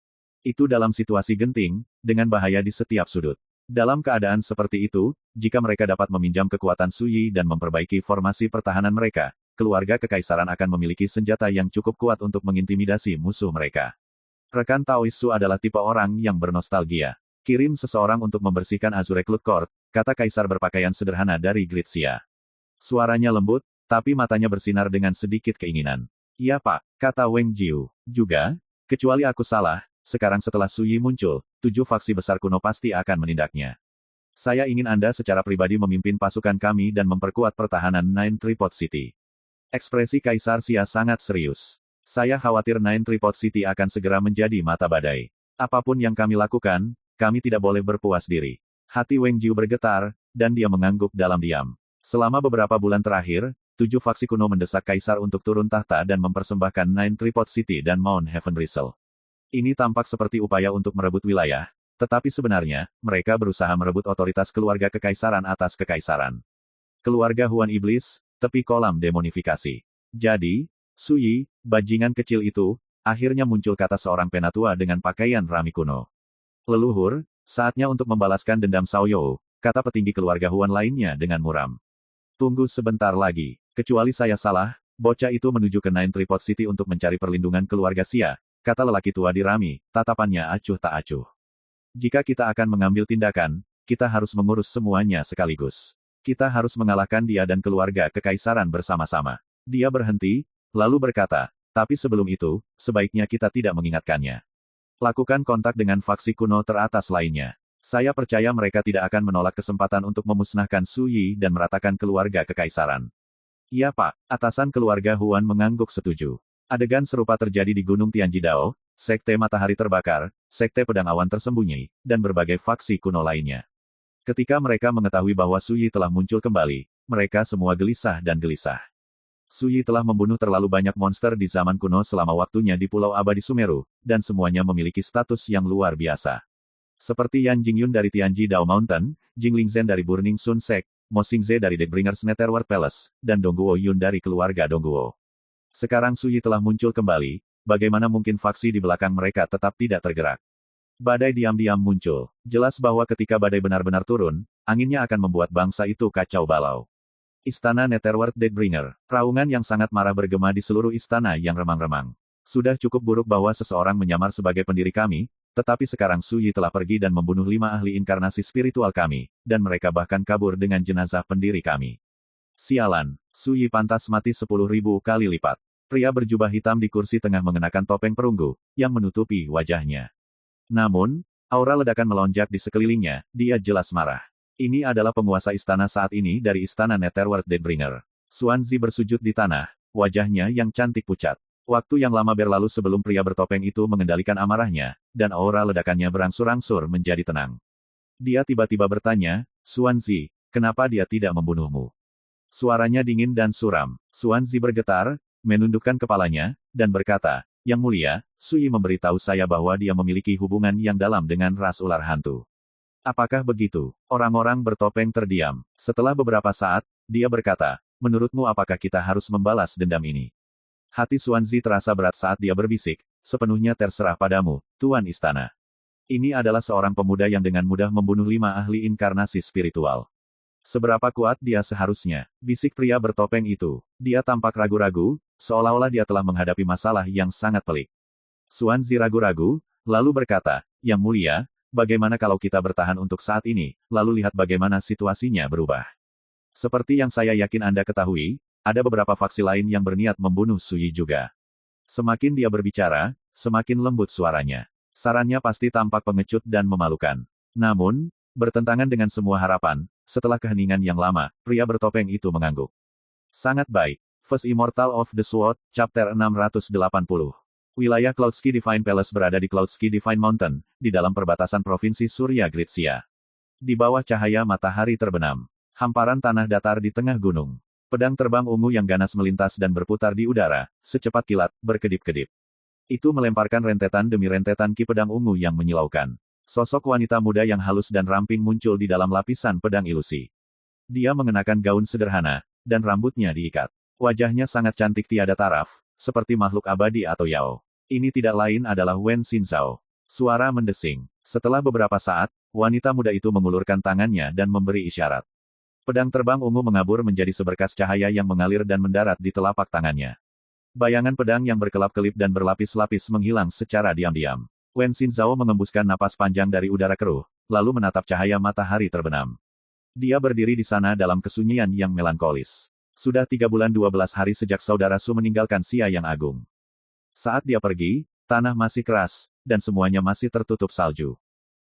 Itu dalam situasi genting, dengan bahaya di setiap sudut. Dalam keadaan seperti itu, jika mereka dapat meminjam kekuatan Suyi dan memperbaiki formasi pertahanan mereka, keluarga kekaisaran akan memiliki senjata yang cukup kuat untuk mengintimidasi musuh mereka. Rekan Taoisu adalah tipe orang yang bernostalgia. Kirim seseorang untuk membersihkan Azure Cloud Court, kata kaisar berpakaian sederhana dari Gritsia. Suaranya lembut, tapi matanya bersinar dengan sedikit keinginan. "Ya Pak," kata Wang Jiu. "Juga, kecuali aku salah, sekarang setelah Suyi muncul, 7 faksi besar kuno pasti akan menindaknya. Saya ingin Anda secara pribadi memimpin pasukan kami dan memperkuat pertahanan Nine Tripod City." Ekspresi Kaisar Sia sangat serius. "Saya khawatir Nine Tripod City akan segera menjadi mata badai. Apapun yang kami lakukan, kami tidak boleh berpuas diri." Hati Wang Jiu bergetar, dan dia mengangguk dalam diam. Selama beberapa bulan terakhir, 7 faksi kuno mendesak Kaisar untuk turun tahta dan mempersembahkan Nine Tripod City dan Mount Heaven Bristle. Ini tampak seperti upaya untuk merebut wilayah, tetapi sebenarnya, mereka berusaha merebut otoritas keluarga kekaisaran atas kekaisaran. Keluarga Huan Iblis, tepi kolam demonifikasi. Jadi, Suyi, bajingan kecil itu, akhirnya muncul, kata seorang penatua dengan pakaian rami kuno. "Leluhur, saatnya untuk membalaskan dendam Xiaoyou," kata petinggi keluarga Huan lainnya dengan muram. "Tunggu sebentar lagi, kecuali saya salah, bocah itu menuju ke Nine Tripod City untuk mencari perlindungan keluarga Xia," kata lelaki tua di rami, tatapannya acuh tak acuh. "Jika kita akan mengambil tindakan, kita harus mengurus semuanya sekaligus. Kita harus mengalahkan dia dan keluarga kekaisaran bersama-sama." Dia berhenti, lalu berkata, "Tapi sebelum itu, sebaiknya kita tidak mengingatkannya. Lakukan kontak dengan faksi kuno teratas lainnya. Saya percaya mereka tidak akan menolak kesempatan untuk memusnahkan Suyi dan meratakan keluarga kekaisaran." "Iya Pak," atasan keluarga Huan mengangguk setuju. Adegan serupa terjadi di Gunung Tianjidao, Sekte Matahari Terbakar, Sekte Pedang Awan Tersembunyi, dan berbagai faksi kuno lainnya. Ketika mereka mengetahui bahwa Suyi telah muncul kembali, mereka semua gelisah dan gelisah. Suyi telah membunuh terlalu banyak monster di zaman kuno selama waktunya di Pulau Abadi Sumeru, dan semuanya memiliki status yang luar biasa. Seperti Yan Jingyun dari Tianjidao Mountain, Jing Lingzhen dari Burning Sun Sect, Mo Xingze dari Deathbringers Netherworld Palace, dan Dongguo Yun dari keluarga Dongguo. Sekarang Suyi telah muncul kembali, bagaimana mungkin faksi di belakang mereka tetap tidak tergerak? Badai diam-diam muncul. Jelas bahwa ketika badai benar-benar turun, anginnya akan membuat bangsa itu kacau balau. Istana Netherworld Deathbringer. Raungan yang sangat marah bergema di seluruh istana yang remang-remang. "Sudah cukup buruk bahwa seseorang menyamar sebagai pendiri kami, tetapi sekarang Suyi telah pergi dan membunuh 5 ahli inkarnasi spiritual kami, dan mereka bahkan kabur dengan jenazah pendiri kami. Sialan, Suyi pantas mati 10.000 kali lipat." Pria berjubah hitam di kursi tengah mengenakan topeng perunggu, yang menutupi wajahnya. Namun, aura ledakan melonjak di sekelilingnya, dia jelas marah. Ini adalah penguasa istana saat ini dari istana Netherworld Deathbringer. Xuanzi bersujud di tanah, wajahnya yang cantik pucat. Waktu yang lama berlalu sebelum pria bertopeng itu mengendalikan amarahnya, dan aura ledakannya berangsur-angsur menjadi tenang. Dia tiba-tiba bertanya, "Xuanzi, kenapa dia tidak membunuhmu?" Suaranya dingin dan suram. Xuanzi bergetar, menundukkan kepalanya, dan berkata, "Yang mulia, Suyi memberitahu saya bahwa dia memiliki hubungan yang dalam dengan ras ular hantu." "Apakah begitu?" Orang-orang bertopeng terdiam. Setelah beberapa saat, dia berkata, "Menurutmu apakah kita harus membalas dendam ini?" Hati Xuanzi terasa berat saat dia berbisik, "Sepenuhnya terserah padamu, Tuan Istana. Ini adalah seorang pemuda yang dengan mudah membunuh 5 ahli inkarnasi spiritual. Seberapa kuat dia seharusnya?" Bisik pria bertopeng itu. Dia tampak ragu-ragu, seolah-olah dia telah menghadapi masalah yang sangat pelik. Xuanzi ragu-ragu, lalu berkata, "Yang mulia, bagaimana kalau kita bertahan untuk saat ini, lalu lihat bagaimana situasinya berubah? Seperti yang saya yakin Anda ketahui, ada beberapa faksi lain yang berniat membunuh Suyi juga." Semakin dia berbicara, semakin lembut suaranya. Sarannya pasti tampak pengecut dan memalukan. Namun, bertentangan dengan semua harapan, setelah keheningan yang lama, pria bertopeng itu mengangguk. "Sangat baik. First Immortal of the Sword, Chapter 680. Wilayah Cloudski Divine Palace berada di Cloudski Divine Mountain, di dalam perbatasan Provinsi Surya Gritsia. Di bawah cahaya matahari terbenam. Hamparan tanah datar di tengah gunung. Pedang terbang ungu yang ganas melintas dan berputar di udara, secepat kilat, berkedip-kedip. Itu melemparkan rentetan demi rentetan ki pedang ungu yang menyilaukan. Sosok wanita muda yang halus dan ramping muncul di dalam lapisan pedang ilusi. Dia mengenakan gaun sederhana, dan rambutnya diikat. Wajahnya sangat cantik tiada taraf, seperti makhluk abadi atau Yao. Ini tidak lain adalah Wen Xinzhao. Suara mendesing. Setelah beberapa saat, wanita muda itu mengulurkan tangannya dan memberi isyarat. Pedang terbang ungu mengabur menjadi seberkas cahaya yang mengalir dan mendarat di telapak tangannya. Bayangan pedang yang berkelap-kelip dan berlapis-lapis menghilang secara diam-diam. Wen Xinzhao mengembuskan napas panjang dari udara keruh, lalu menatap cahaya matahari terbenam. Dia berdiri di sana dalam kesunyian yang melankolis. Sudah 3 bulan 12 hari sejak saudara Su meninggalkan Xia yang agung. Saat dia pergi, tanah masih keras, dan semuanya masih tertutup salju.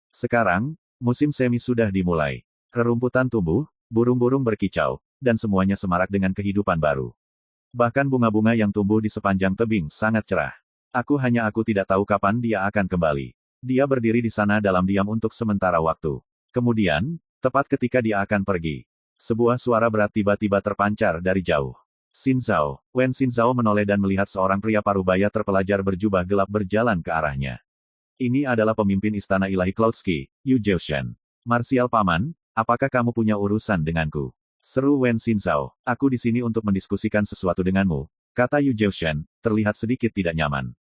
Sekarang, musim semi sudah dimulai. Rerumputan tumbuh, burung-burung berkicau, dan semuanya semarak dengan kehidupan baru. Bahkan bunga-bunga yang tumbuh di sepanjang tebing sangat cerah. Aku tidak tahu kapan dia akan kembali. Dia berdiri di sana dalam diam untuk sementara waktu. Kemudian, tepat ketika dia akan pergi, sebuah suara berat tiba-tiba terpancar dari jauh. Xinzhao. Wen Xinzhao menoleh dan melihat seorang pria parubaya terpelajar berjubah gelap berjalan ke arahnya. Ini adalah pemimpin Istana Ilahi Cloudski, Yu Zhaoshen. Marsial Paman, apakah kamu punya urusan denganku? Seru Wen Xinzhao. Aku di sini untuk mendiskusikan sesuatu denganmu, kata Yu Zhaoshen, terlihat sedikit tidak nyaman.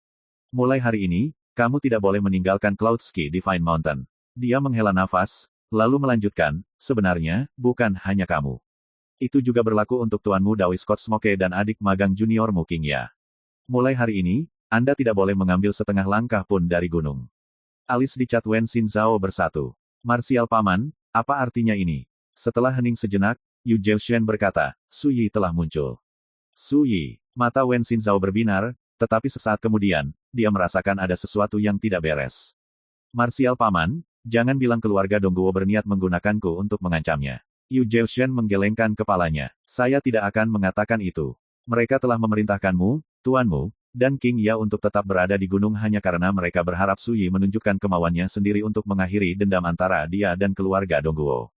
Mulai hari ini, kamu tidak boleh meninggalkan Cloudski Divine Mountain. Dia menghela nafas, lalu melanjutkan, sebenarnya, bukan hanya kamu. Itu juga berlaku untuk tuanmu Dawei Scott Smoke dan adik magang juniormu King Ya. Mulai hari ini, Anda tidak boleh mengambil setengah langkah pun dari gunung. Alis dicat Wen Xinzhao bersatu. Marsial Paman, apa artinya ini? Setelah hening sejenak, Yu Zhaoshen berkata, Su Yi telah muncul. Su Yi. Mata Wen Xinzhao berbinar, tetapi sesaat kemudian, dia merasakan ada sesuatu yang tidak beres. Marsial Paman, jangan bilang keluarga Dongguo berniat menggunakanku untuk mengancamnya. Yu Zhaoshen menggelengkan kepalanya. Saya tidak akan mengatakan itu. Mereka telah memerintahkanmu, tuanmu, dan King Ya untuk tetap berada di gunung hanya karena mereka berharap Su Yi menunjukkan kemauannya sendiri untuk mengakhiri dendam antara dia dan keluarga Dongguo.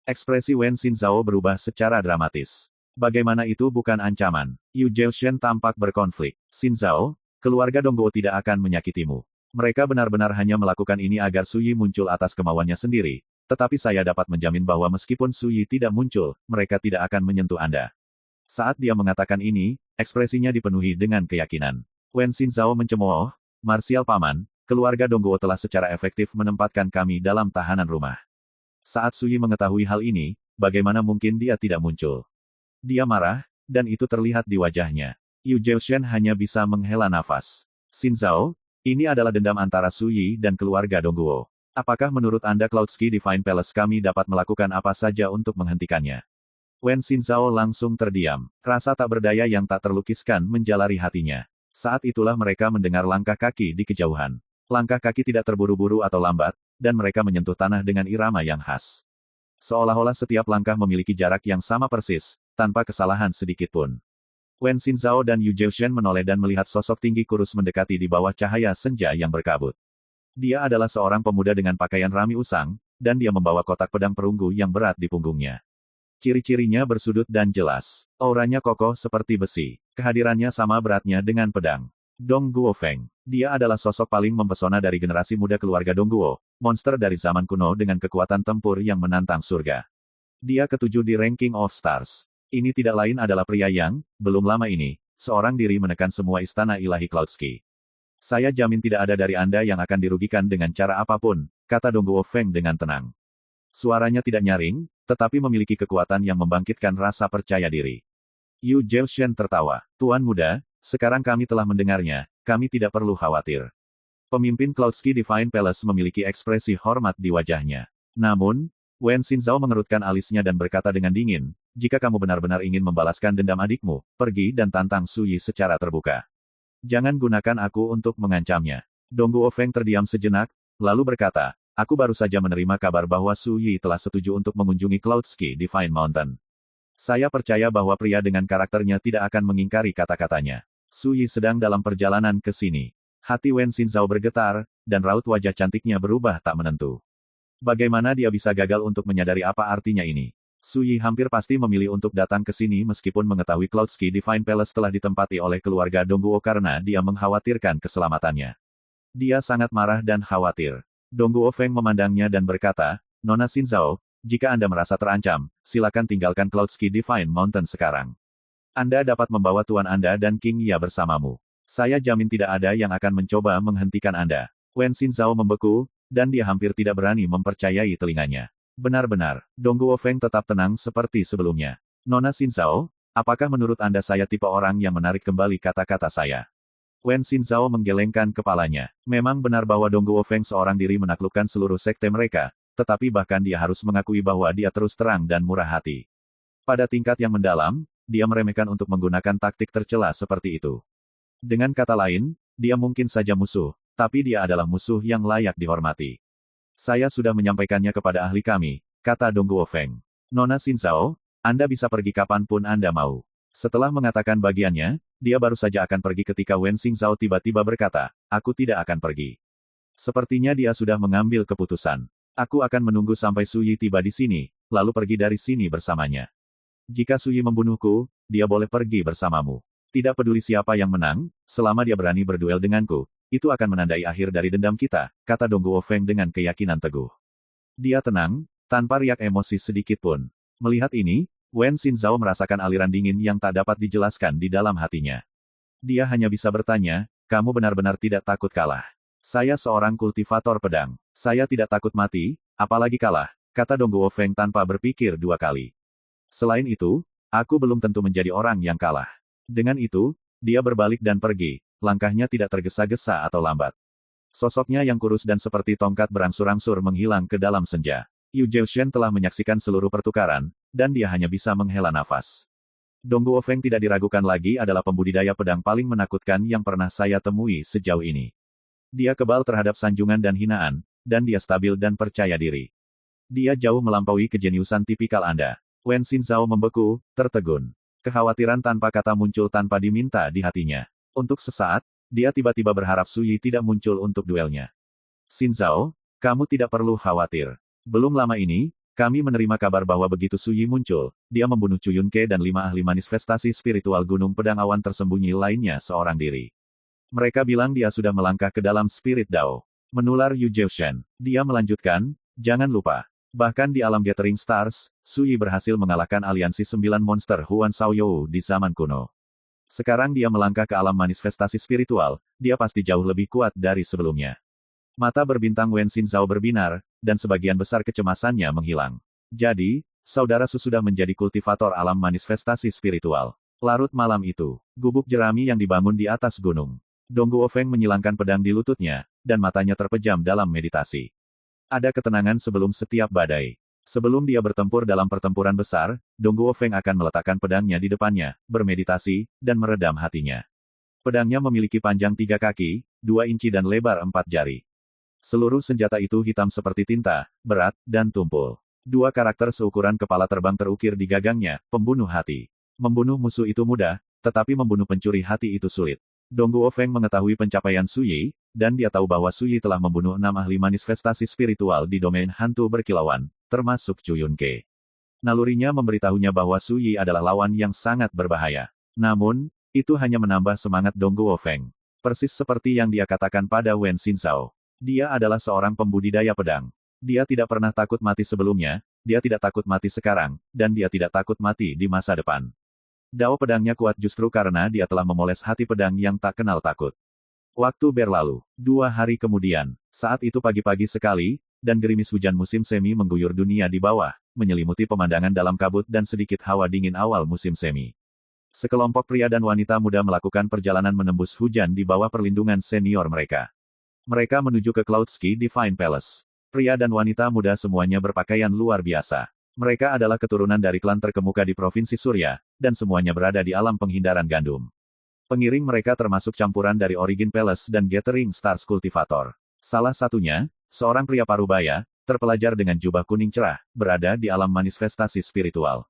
Ekspresi Wen Xinzhao berubah secara dramatis. Bagaimana itu bukan ancaman? Yu Zhaoshen tampak berkonflik. Xinzhao, keluarga Dongguo tidak akan menyakitimu. Mereka benar-benar hanya melakukan ini agar Su Yi muncul atas kemauannya sendiri. Tetapi saya dapat menjamin bahwa meskipun Su Yi tidak muncul, mereka tidak akan menyentuh Anda. Saat dia mengatakan ini, ekspresinya dipenuhi dengan keyakinan. Wen Xinzhao mencemooh, Marsial Paman, keluarga Dongguo telah secara efektif menempatkan kami dalam tahanan rumah. Saat Su Yi mengetahui hal ini, bagaimana mungkin dia tidak muncul? Dia marah, dan itu terlihat di wajahnya. Yu Zhaoshen hanya bisa menghela nafas. Xinzhao, ini adalah dendam antara Su Yi dan keluarga Dongguo. Apakah menurut Anda Cloudski Divine Palace kami dapat melakukan apa saja untuk menghentikannya? Wen Xinzhao langsung terdiam. Rasa tak berdaya yang tak terlukiskan menjalari hatinya. Saat itulah mereka mendengar langkah kaki di kejauhan. Langkah kaki tidak terburu-buru atau lambat, dan mereka menyentuh tanah dengan irama yang khas. Seolah-olah setiap langkah memiliki jarak yang sama persis, tanpa kesalahan sedikit pun. Wen Xinzhao dan Yu Zhaoshen menoleh dan melihat sosok tinggi kurus mendekati di bawah cahaya senja yang berkabut. Dia adalah seorang pemuda dengan pakaian rami usang, dan dia membawa kotak pedang perunggu yang berat di punggungnya. Ciri-cirinya bersudut dan jelas. Auranya kokoh seperti besi. Kehadirannya sama beratnya dengan pedang. Dong Guofeng. Dia adalah sosok paling mempesona dari generasi muda keluarga Dongguo, monster dari zaman kuno dengan kekuatan tempur yang menantang surga. Dia ketujuh di ranking of stars. Ini tidak lain adalah pria yang, belum lama ini, seorang diri menekan semua istana ilahi Cloudski. Saya jamin tidak ada dari Anda yang akan dirugikan dengan cara apapun, kata Dongguo Feng dengan tenang. Suaranya tidak nyaring, tetapi memiliki kekuatan yang membangkitkan rasa percaya diri. Yu Zhaoshen tertawa. Tuan muda, sekarang kami telah mendengarnya, kami tidak perlu khawatir. Pemimpin Cloudski Divine Palace memiliki ekspresi hormat di wajahnya. Namun, Wen Xinzhao mengerutkan alisnya dan berkata dengan dingin, jika kamu benar-benar ingin membalaskan dendam adikmu, pergi dan tantang Su Yi secara terbuka. Jangan gunakan aku untuk mengancamnya. Dongguo Feng terdiam sejenak, lalu berkata, aku baru saja menerima kabar bahwa Su Yi telah setuju untuk mengunjungi Cloudski Divine Mountain. Saya percaya bahwa pria dengan karakternya tidak akan mengingkari kata-katanya. Su Yi sedang dalam perjalanan ke sini. Hati Wen Xinzhao bergetar, dan raut wajah cantiknya berubah tak menentu. Bagaimana dia bisa gagal untuk menyadari apa artinya ini? Su Yi hampir pasti memilih untuk datang ke sini meskipun mengetahui Cloudski Divine Palace telah ditempati oleh keluarga Dongguo karena dia mengkhawatirkan keselamatannya. Dia sangat marah dan khawatir. Dongguo Feng memandangnya dan berkata, Nona Xinzhao, jika Anda merasa terancam, silakan tinggalkan Cloudski Divine Mountain sekarang. Anda dapat membawa tuan Anda dan King Ya bersamamu. Saya jamin tidak ada yang akan mencoba menghentikan Anda. Wen Xinzhao membeku, dan dia hampir tidak berani mempercayai telinganya. Benar-benar, Dongguo Feng tetap tenang seperti sebelumnya. Nona Xinzhao, apakah menurut Anda saya tipe orang yang menarik kembali kata-kata saya? Wen Xinzhao menggelengkan kepalanya. Memang benar bahwa Dongguo Feng seorang diri menaklukkan seluruh sekte mereka, tetapi bahkan dia harus mengakui bahwa dia terus terang dan murah hati. Pada tingkat yang mendalam, dia meremehkan untuk menggunakan taktik tercela seperti itu. Dengan kata lain, dia mungkin saja musuh, tapi dia adalah musuh yang layak dihormati. Saya sudah menyampaikannya kepada ahli kami, kata Dongguo Feng. Nona Xinzhao, Anda bisa pergi kapanpun Anda mau. Setelah mengatakan bagiannya, dia baru saja akan pergi ketika Wen Xinzhao tiba-tiba berkata, aku tidak akan pergi. Sepertinya dia sudah mengambil keputusan. Aku akan menunggu sampai Su Yi tiba di sini, lalu pergi dari sini bersamanya. Jika Su Yi membunuhku, dia boleh pergi bersamamu. Tidak peduli siapa yang menang, selama dia berani berduel denganku, itu akan menandai akhir dari dendam kita, kata Dongguo Feng dengan keyakinan teguh. Dia tenang, tanpa riak emosi sedikit pun. Melihat ini, Wen Xinzhao merasakan aliran dingin yang tak dapat dijelaskan di dalam hatinya. Dia hanya bisa bertanya, kamu benar-benar tidak takut kalah. Saya seorang kultivator pedang. Saya tidak takut mati, apalagi kalah, kata Dongguo Feng tanpa berpikir dua kali. Selain itu, aku belum tentu menjadi orang yang kalah. Dengan itu, dia berbalik dan pergi. Langkahnya tidak tergesa-gesa atau lambat. Sosoknya yang kurus dan seperti tongkat berangsur-angsur menghilang ke dalam senja. Yu Zhaoshen telah menyaksikan seluruh pertukaran, dan dia hanya bisa menghela nafas. Dongguo Feng tidak diragukan lagi adalah pembudidaya pedang paling menakutkan yang pernah saya temui sejauh ini. Dia kebal terhadap sanjungan dan hinaan, dan dia stabil dan percaya diri. Dia jauh melampaui kejeniusan tipikal Anda. Wen Xinzhao membeku, tertegun. Kekhawatiran tanpa kata muncul tanpa diminta di hatinya. Untuk sesaat, dia tiba-tiba berharap Su Yi tidak muncul untuk duelnya. Xinzhao, kamu tidak perlu khawatir. Belum lama ini, kami menerima kabar bahwa begitu Su Yi muncul, dia membunuh Cu Yunke dan 5 ahli manifestasi spiritual Gunung Pedang Awan tersembunyi lainnya seorang diri. Mereka bilang dia sudah melangkah ke dalam spirit Dao. Menular Yu Zhaoshen. Dia melanjutkan, jangan lupa. Bahkan di alam Gathering Stars, Su Yi berhasil mengalahkan aliansi 9 monster Huan Shaoyou di zaman kuno. Sekarang dia melangkah ke alam manifestasi spiritual, dia pasti jauh lebih kuat dari sebelumnya. Mata berbintang Wen Xinzhao berbinar, dan sebagian besar kecemasannya menghilang. Jadi, saudara Su sudah menjadi kultivator alam manifestasi spiritual. Larut malam itu, gubuk jerami yang dibangun di atas gunung. Dongguo Feng menyilangkan pedang di lututnya, dan matanya terpejam dalam meditasi. Ada ketenangan sebelum setiap badai. Sebelum dia bertempur dalam pertempuran besar, Dongguo Feng akan meletakkan pedangnya di depannya, bermeditasi, dan meredam hatinya. Pedangnya memiliki panjang 3 kaki, 2 inci dan lebar 4 jari. Seluruh senjata itu hitam seperti tinta, berat, dan tumpul. 2 karakter seukuran kepala terbang terukir di gagangnya, pembunuh hati. Membunuh musuh itu mudah, tetapi membunuh pencuri hati itu sulit. Dongguo Feng mengetahui pencapaian Su Yi, dan dia tahu bahwa Su Yi telah membunuh 6 ahli manifestasi spiritual di domain hantu berkilauan, termasuk Cu Yunke. Nalurinya memberitahunya bahwa Su Yi adalah lawan yang sangat berbahaya. Namun, itu hanya menambah semangat Dongguo Feng. Persis seperti yang dia katakan pada Wen Xinzhao. Dia adalah seorang pembudidaya pedang. Dia tidak pernah takut mati sebelumnya, dia tidak takut mati sekarang, dan dia tidak takut mati di masa depan. Dao pedangnya kuat justru karena dia telah memoles hati pedang yang tak kenal takut. Waktu berlalu. 2 hari kemudian, saat itu pagi-pagi sekali, dan gerimis hujan musim semi mengguyur dunia di bawah, menyelimuti pemandangan dalam kabut dan sedikit hawa dingin awal musim semi. Sekelompok pria dan wanita muda melakukan perjalanan menembus hujan di bawah perlindungan senior mereka. Mereka menuju ke Cloudski Divine Palace. Pria dan wanita muda semuanya berpakaian luar biasa. Mereka adalah keturunan dari klan terkemuka di Provinsi Surya, dan semuanya berada di alam penghindaran gandum. Pengiring mereka termasuk campuran dari Origin Palace dan Gathering Stars Cultivator. Salah satunya, seorang pria parubaya, terpelajar dengan jubah kuning cerah, berada di alam manifestasi spiritual.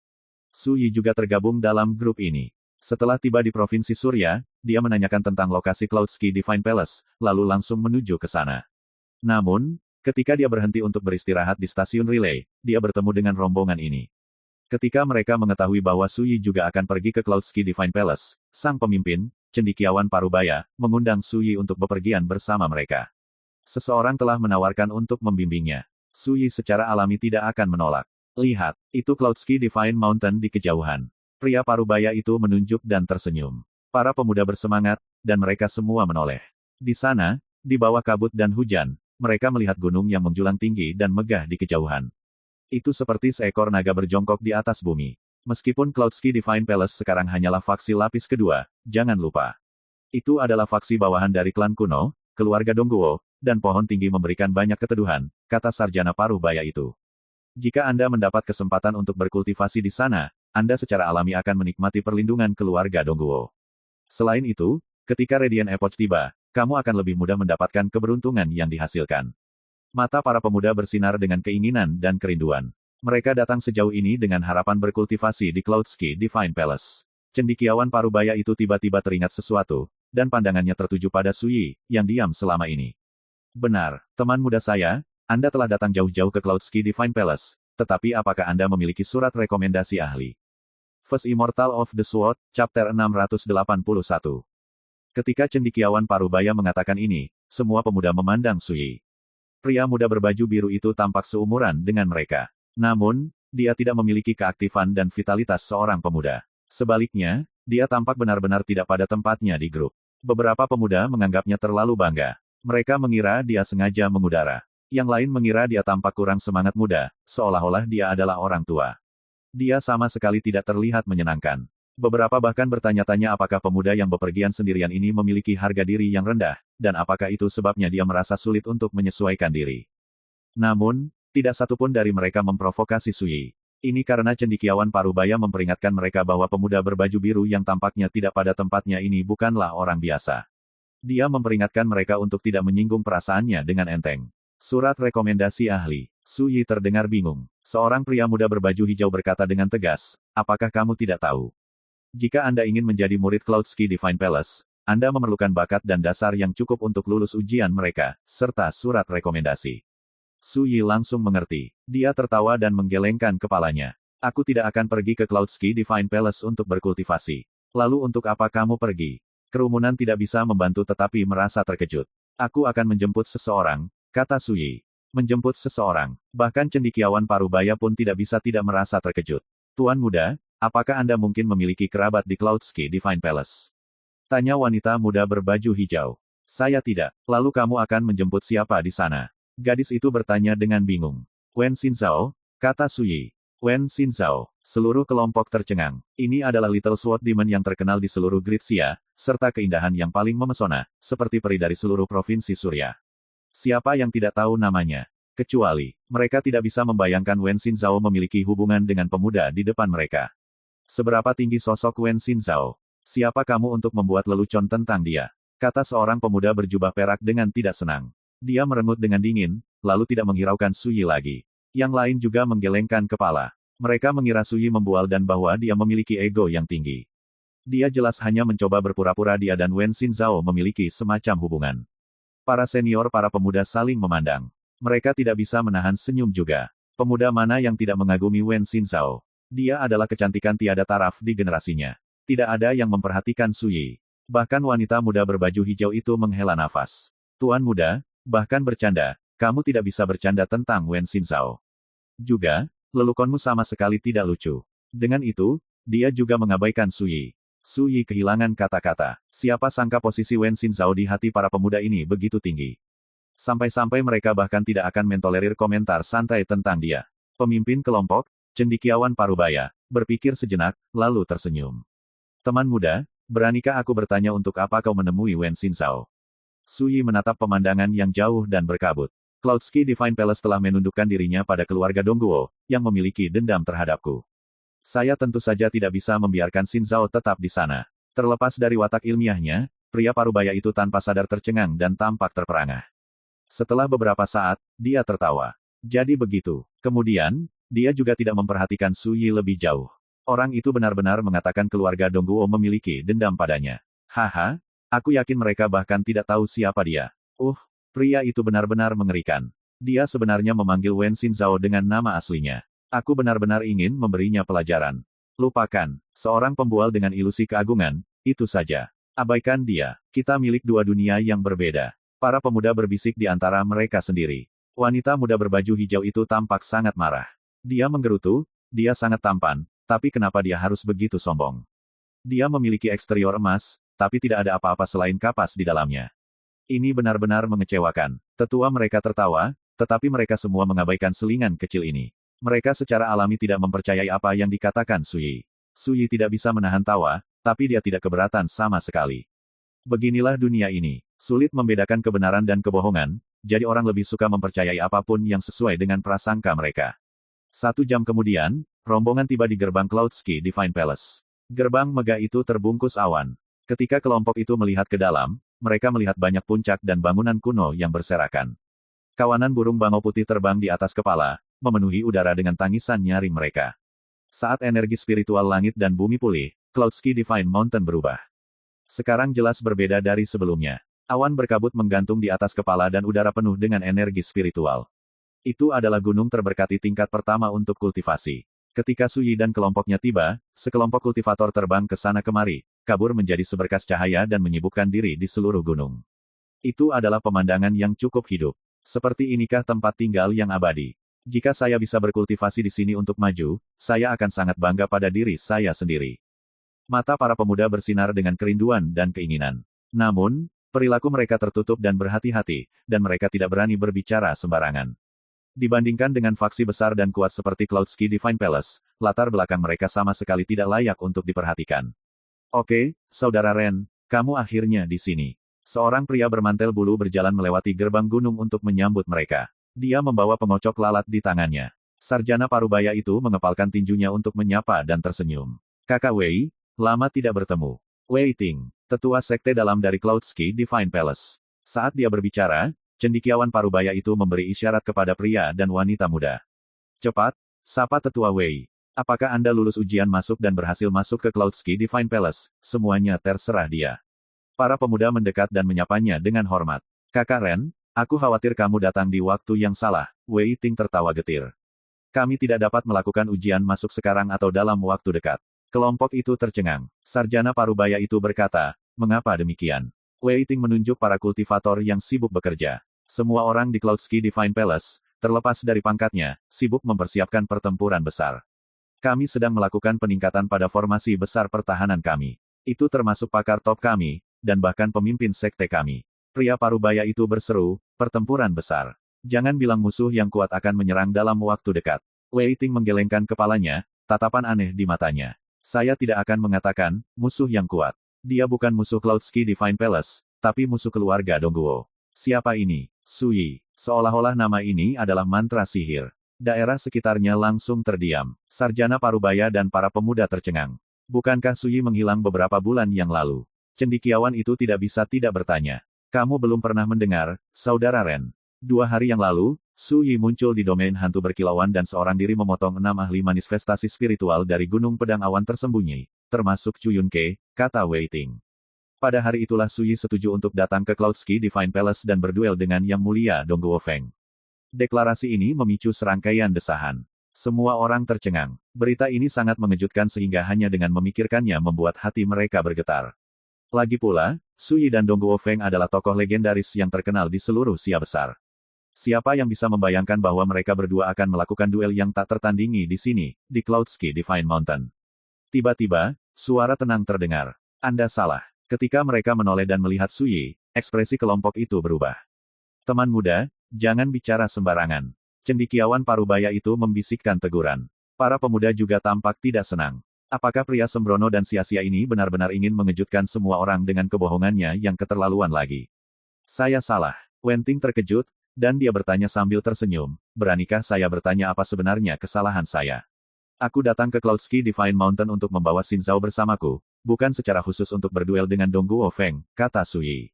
Su Yi juga tergabung dalam grup ini. Setelah tiba di Provinsi Surya, dia menanyakan tentang lokasi Cloudski Divine Palace, lalu langsung menuju ke sana. Namun, ketika dia berhenti untuk beristirahat di stasiun relay, dia bertemu dengan rombongan ini. Ketika mereka mengetahui bahwa Suyi juga akan pergi ke Cloudski Divine Palace, sang pemimpin, cendekiawan Parubaya, mengundang Suyi untuk bepergian bersama mereka. Seseorang telah menawarkan untuk membimbingnya. Suyi secara alami tidak akan menolak. Lihat, itu Cloudski Divine Mountain di kejauhan. Pria Parubaya itu menunjuk dan tersenyum. Para pemuda bersemangat, dan mereka semua menoleh. Di sana, di bawah kabut dan hujan, mereka melihat gunung yang menjulang tinggi dan megah di kejauhan. Itu seperti seekor naga berjongkok di atas bumi. Meskipun Cloudski Divine Palace sekarang hanyalah faksi lapis kedua, jangan lupa. Itu adalah faksi bawahan dari klan kuno, keluarga Dongguo, dan pohon tinggi memberikan banyak keteduhan, kata sarjana Parubaya itu. Jika Anda mendapat kesempatan untuk berkultivasi di sana, Anda secara alami akan menikmati perlindungan keluarga Dongguo. Selain itu, ketika Radiant Epoch tiba, kamu akan lebih mudah mendapatkan keberuntungan yang dihasilkan. Mata para pemuda bersinar dengan keinginan dan kerinduan. Mereka datang sejauh ini dengan harapan berkultivasi di Cloudski Divine Palace. Cendekiawan Parubaya itu tiba-tiba teringat sesuatu, dan pandangannya tertuju pada Suyi, yang diam selama ini. Benar, teman muda saya, Anda telah datang jauh-jauh ke Cloudski Divine Palace, tetapi apakah Anda memiliki surat rekomendasi ahli? First Immortal of the Sword, Chapter 681. Ketika cendekiawan Parubaya mengatakan ini, semua pemuda memandang Suyi. Pria muda berbaju biru itu tampak seumuran dengan mereka. Namun, dia tidak memiliki keaktifan dan vitalitas seorang pemuda. Sebaliknya, dia tampak benar-benar tidak pada tempatnya di grup. Beberapa pemuda menganggapnya terlalu bangga. Mereka mengira dia sengaja mengudara. Yang lain mengira dia tampak kurang semangat muda, seolah-olah dia adalah orang tua. Dia sama sekali tidak terlihat menyenangkan. Beberapa bahkan bertanya-tanya apakah pemuda yang bepergian sendirian ini memiliki harga diri yang rendah, dan apakah itu sebabnya dia merasa sulit untuk menyesuaikan diri. Namun, tidak satupun dari mereka memprovokasi Suyi. Ini karena cendekiawan Parubaya memperingatkan mereka bahwa pemuda berbaju biru yang tampaknya tidak pada tempatnya ini bukanlah orang biasa. Dia memperingatkan mereka untuk tidak menyinggung perasaannya dengan enteng. Surat rekomendasi ahli. Suyi terdengar bingung. Seorang pria muda berbaju hijau berkata dengan tegas, apakah kamu tidak tahu? Jika Anda ingin menjadi murid Cloudski Divine Palace, Anda memerlukan bakat dan dasar yang cukup untuk lulus ujian mereka, serta surat rekomendasi. Suyi langsung mengerti. Dia tertawa dan menggelengkan kepalanya. Aku tidak akan pergi ke Cloudski Divine Palace untuk berkultivasi. Lalu untuk apa kamu pergi? Kerumunan tidak bisa membantu tetapi merasa terkejut. Aku akan menjemput seseorang, kata Suyi. Menjemput seseorang. Bahkan cendekiawan Parubaya pun tidak bisa tidak merasa terkejut. Tuan muda, apakah Anda mungkin memiliki kerabat di Cloudski Divine Palace? Tanya wanita muda berbaju hijau. Saya tidak. Lalu kamu akan menjemput siapa di sana? Gadis itu bertanya dengan bingung. Wen Xinzhao, kata Suyi. Wen Xinzhao. Seluruh kelompok tercengang. Ini adalah Little Sword Demon yang terkenal di seluruh Gritsia, serta keindahan yang paling memesona, seperti peri dari seluruh provinsi Surya. Siapa yang tidak tahu namanya? Kecuali, mereka tidak bisa membayangkan Wen Xinzhao memiliki hubungan dengan pemuda di depan mereka. Seberapa tinggi sosok Wen Xinzhao? Siapa kamu untuk membuat lelucon tentang dia? Kata seorang pemuda berjubah perak dengan tidak senang. Dia merengut dengan dingin, lalu tidak menghiraukan Suyi lagi. Yang lain juga menggelengkan kepala. Mereka mengira Suyi membual dan bahwa dia memiliki ego yang tinggi. Dia jelas hanya mencoba berpura-pura dia dan Wen Xinzhao memiliki semacam hubungan. Para senior para pemuda saling memandang. Mereka tidak bisa menahan senyum juga. Pemuda mana yang tidak mengagumi Wen Xinzhao? Dia adalah kecantikan tiada taraf di generasinya. Tidak ada yang memperhatikan Suyi. Bahkan wanita muda berbaju hijau itu menghela nafas. Tuan muda, bahkan bercanda, kamu tidak bisa bercanda tentang Wen Xinzhao. Juga, leluconmu sama sekali tidak lucu. Dengan itu, dia juga mengabaikan Suyi. Suyi kehilangan kata-kata. Siapa sangka posisi Wen Xinzhao di hati para pemuda ini begitu tinggi. Sampai-sampai mereka bahkan tidak akan mentolerir komentar santai tentang dia. Pemimpin kelompok, cendekiawan Parubaya, berpikir sejenak, lalu tersenyum. Teman muda, beranikah aku bertanya untuk apa kau menemui Wen Xinzhao? Suyi menatap pemandangan yang jauh dan berkabut. Cloudski Divine Palace telah menundukkan dirinya pada keluarga Dongguo, yang memiliki dendam terhadapku. Saya tentu saja tidak bisa membiarkan Xinzhao tetap di sana. Terlepas dari watak ilmiahnya, pria Parubaya itu tanpa sadar tercengang dan tampak terperangah. Setelah beberapa saat, dia tertawa. Jadi begitu. Kemudian, dia juga tidak memperhatikan Suyi lebih jauh. Orang itu benar-benar mengatakan keluarga Dongguo memiliki dendam padanya. Haha, aku yakin mereka bahkan tidak tahu siapa dia. Pria itu benar-benar mengerikan. Dia sebenarnya memanggil Wen Xinzhao dengan nama aslinya. Aku benar-benar ingin memberinya pelajaran. Lupakan, seorang pembual dengan ilusi keagungan, itu saja. Abaikan dia, kita milik dua dunia yang berbeda. Para pemuda berbisik di antara mereka sendiri. Wanita muda berbaju hijau itu tampak sangat marah. Dia menggerutu, dia sangat tampan, tapi kenapa dia harus begitu sombong? Dia memiliki eksterior emas, tapi tidak ada apa-apa selain kapas di dalamnya. Ini benar-benar mengecewakan. Tetua mereka tertawa, tetapi mereka semua mengabaikan selingan kecil ini. Mereka secara alami tidak mempercayai apa yang dikatakan Suyi. Suyi tidak bisa menahan tawa, tapi dia tidak keberatan sama sekali. Beginilah dunia ini. Sulit membedakan kebenaran dan kebohongan, jadi orang lebih suka mempercayai apapun yang sesuai dengan prasangka mereka. 1 jam kemudian, rombongan tiba di gerbang Cloudski Divine Palace. Gerbang megah itu terbungkus awan. Ketika kelompok itu melihat ke dalam, mereka melihat banyak puncak dan bangunan kuno yang berserakan. Kawanan burung bangau putih terbang di atas kepala, memenuhi udara dengan tangisan nyaring mereka. Saat energi spiritual langit dan bumi pulih, Cloudski Divine Mountain berubah. Sekarang jelas berbeda dari sebelumnya. Awan berkabut menggantung di atas kepala dan udara penuh dengan energi spiritual. Itu adalah gunung terberkati tingkat pertama untuk kultivasi. Ketika Suyi dan kelompoknya tiba, sekelompok kultivator terbang ke sana kemari, kabur menjadi seberkas cahaya dan menyibukkan diri di seluruh gunung. Itu adalah pemandangan yang cukup hidup. Seperti inikah tempat tinggal yang abadi? Jika saya bisa berkultivasi di sini untuk maju, saya akan sangat bangga pada diri saya sendiri. Mata para pemuda bersinar dengan kerinduan dan keinginan. Namun, perilaku mereka tertutup dan berhati-hati, dan mereka tidak berani berbicara sembarangan. Dibandingkan dengan faksi besar dan kuat seperti Cloudski Divine Palace, latar belakang mereka sama sekali tidak layak untuk diperhatikan. Oke, Saudara Ren, kamu akhirnya di sini. Seorang pria bermantel bulu berjalan melewati gerbang gunung untuk menyambut mereka. Dia membawa pengocok lalat di tangannya. Sarjana parubaya itu mengepalkan tinjunya untuk menyapa dan tersenyum. Kakak Wei, lama tidak bertemu. Wei Ting, tetua sekte dalam dari Cloudski Divine Palace. Saat dia berbicara, cendekiawan parubaya itu memberi isyarat kepada pria dan wanita muda. Cepat, sapa tetua Wei. Apakah Anda lulus ujian masuk dan berhasil masuk ke Cloudski Divine Palace? Semuanya terserah dia. Para pemuda mendekat dan menyapanya dengan hormat. Kakak Ren, aku khawatir kamu datang di waktu yang salah. Wei Ting tertawa getir. Kami tidak dapat melakukan ujian masuk sekarang atau dalam waktu dekat. Kelompok itu tercengang. Sarjana parubaya itu berkata, mengapa demikian? Wei Ting menunjuk para kultivator yang sibuk bekerja. Semua orang di Cloudski Divine Palace, terlepas dari pangkatnya, sibuk mempersiapkan pertempuran besar. Kami sedang melakukan peningkatan pada formasi besar pertahanan kami. Itu termasuk pakar top kami, dan bahkan pemimpin sekte kami. Pria parubaya itu berseru, pertempuran besar. Jangan bilang musuh yang kuat akan menyerang dalam waktu dekat. Wei Ting menggelengkan kepalanya, tatapan aneh di matanya. Saya tidak akan mengatakan, musuh yang kuat. Dia bukan musuh Cloudski Divine Palace, tapi musuh keluarga Dongguo. Siapa ini? Suyi. Seolah-olah nama ini adalah mantra sihir. Daerah sekitarnya langsung terdiam. Sarjana parubaya dan para pemuda tercengang. Bukankah Suyi menghilang beberapa bulan yang lalu? Cendekiawan itu tidak bisa tidak bertanya. Kamu belum pernah mendengar, Saudara Ren. 2 hari yang lalu, Suyi muncul di domain hantu berkilauan dan seorang diri memotong 6 ahli manifestasi spiritual dari Gunung Pedang Awan tersembunyi, termasuk Chu Yunke, kata Wei Ting. Pada hari itulah Suyi setuju untuk datang ke Cloudski Divine Palace dan berduel dengan Yang Mulia Dongguo Feng. Deklarasi ini memicu serangkaian desahan. Semua orang tercengang. Berita ini sangat mengejutkan sehingga hanya dengan memikirkannya membuat hati mereka bergetar. Lagi pula, Suyi dan Dongguo Feng adalah tokoh legendaris yang terkenal di seluruh Sia Besar. Siapa yang bisa membayangkan bahwa mereka berdua akan melakukan duel yang tak tertandingi di sini, di Cloudski Divine Mountain? Tiba-tiba, suara tenang terdengar. Anda salah. Ketika mereka menoleh dan melihat Suyi, ekspresi kelompok itu berubah. Teman muda, jangan bicara sembarangan. Cendekiawan parubaya itu membisikkan teguran. Para pemuda juga tampak tidak senang. Apakah pria sembrono dan sia-sia ini benar-benar ingin mengejutkan semua orang dengan kebohongannya yang keterlaluan lagi? Saya salah. Wen Ting terkejut, dan dia bertanya sambil tersenyum, beranikah saya bertanya apa sebenarnya kesalahan saya? Aku datang ke Cloudski Divine Mountain untuk membawa Xinzhao bersamaku, bukan secara khusus untuk berduel dengan Dongguo Feng, kata Suyi.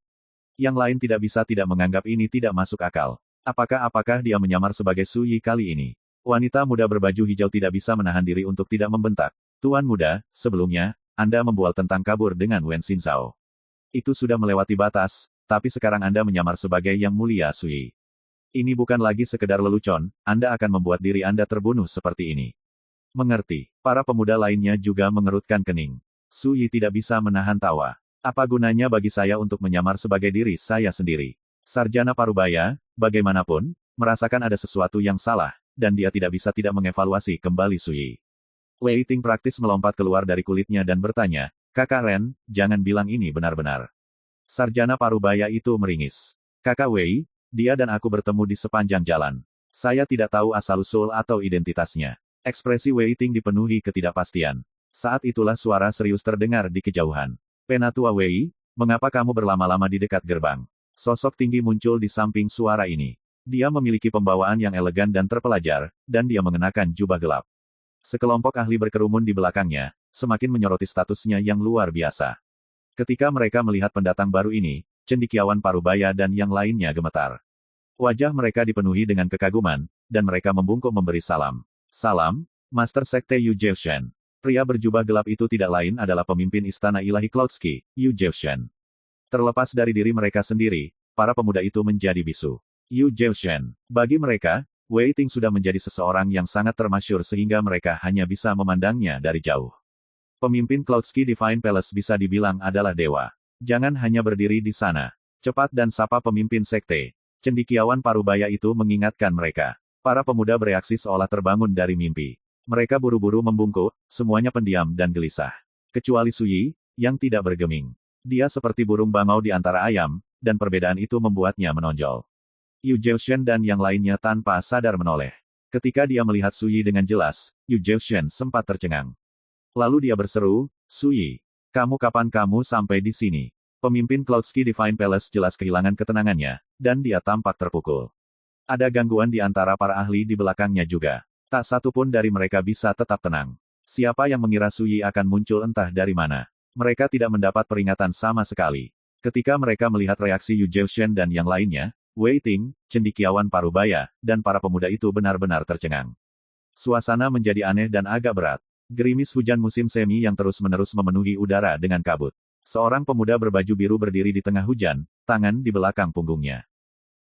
Yang lain tidak bisa tidak menganggap ini tidak masuk akal. Apakah dia menyamar sebagai Suyi kali ini? Wanita muda berbaju hijau tidak bisa menahan diri untuk tidak membentak. Tuan muda, sebelumnya, Anda membual tentang kabur dengan Wen Xinzhao. Itu sudah melewati batas, tapi sekarang Anda menyamar sebagai Yang Mulia Sui. Ini bukan lagi sekedar lelucon, Anda akan membuat diri Anda terbunuh seperti ini. Mengerti. Para pemuda lainnya juga mengerutkan kening. Sui tidak bisa menahan tawa. Apa gunanya bagi saya untuk menyamar sebagai diri saya sendiri? Sarjana Parubaya, bagaimanapun, merasakan ada sesuatu yang salah, dan dia tidak bisa tidak mengevaluasi kembali Sui. Wei Ting praktis melompat keluar dari kulitnya dan bertanya, Kakak Ren, jangan bilang ini benar-benar. Sarjana Parubaya itu meringis. Kakak Wei, dia dan aku bertemu di sepanjang jalan. Saya tidak tahu asal-usul atau identitasnya. Ekspresi Wei Ting dipenuhi ketidakpastian. Saat itulah suara serius terdengar di kejauhan. Penatua Wei, mengapa kamu berlama-lama di dekat gerbang? Sosok tinggi muncul di samping suara ini. Dia memiliki pembawaan yang elegan dan terpelajar, dan dia mengenakan jubah gelap. Sekelompok ahli berkerumun di belakangnya, semakin menyoroti statusnya yang luar biasa. Ketika mereka melihat pendatang baru ini, cendekiawan Parubaya dan yang lainnya gemetar. Wajah mereka dipenuhi dengan kekaguman, dan mereka membungkuk memberi salam. Salam, Master Sekte Yu Zheushen. Pria berjubah gelap itu tidak lain adalah pemimpin Istana Ilahi Cloudsky, Yu Zheushen. Terlepas dari diri mereka sendiri, para pemuda itu menjadi bisu. Yu Zheushen. Bagi mereka, Wei Ting sudah menjadi seseorang yang sangat termasyur sehingga mereka hanya bisa memandangnya dari jauh. Pemimpin Cloudsky Divine Palace bisa dibilang adalah dewa. Jangan hanya berdiri di sana. Cepat dan sapa pemimpin sekte. Cendekiawan Parubaya itu mengingatkan mereka. Para pemuda bereaksi seolah terbangun dari mimpi. Mereka buru-buru membungkuk, semuanya pendiam dan gelisah. Kecuali Sui, yang tidak bergeming. Dia seperti burung bangau di antara ayam, dan perbedaan itu membuatnya menonjol. Yu Zheushen dan yang lainnya tanpa sadar menoleh. Ketika dia melihat Sui dengan jelas, Yu Zheushen sempat tercengang. Lalu dia berseru, Sui, kapan kamu sampai di sini? Pemimpin Cloudsky Divine Palace jelas kehilangan ketenangannya, dan dia tampak terpukul. Ada gangguan di antara para ahli di belakangnya juga. Tak satu pun dari mereka bisa tetap tenang. Siapa yang mengira Sui akan muncul entah dari mana? Mereka tidak mendapat peringatan sama sekali. Ketika mereka melihat reaksi Yu Zheushen dan yang lainnya, Wei Ting, cendekiawan Parubaya, dan para pemuda itu benar-benar tercengang. Suasana menjadi aneh dan agak berat. Gerimis hujan musim semi yang terus-menerus memenuhi udara dengan kabut. Seorang pemuda berbaju biru berdiri di tengah hujan, tangan di belakang punggungnya.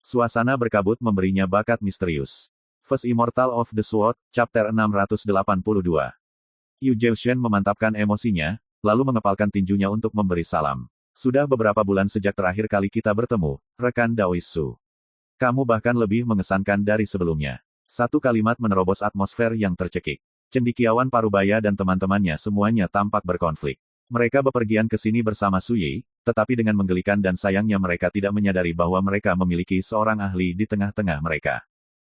Suasana berkabut memberinya bakat misterius. First Immortal of the Sword, Chapter 682. Yu Zheushen memantapkan emosinya, lalu mengepalkan tinjunya untuk memberi salam. Sudah beberapa bulan sejak terakhir kali kita bertemu, rekan Daoisu. Kamu bahkan lebih mengesankan dari sebelumnya. Satu kalimat menerobos atmosfer yang tercekik. Cendekiawan Parubaya dan teman-temannya semuanya tampak berkonflik. Mereka bepergian ke sini bersama Sui, tetapi dengan menggelikan dan sayangnya mereka tidak menyadari bahwa mereka memiliki seorang ahli di tengah-tengah mereka.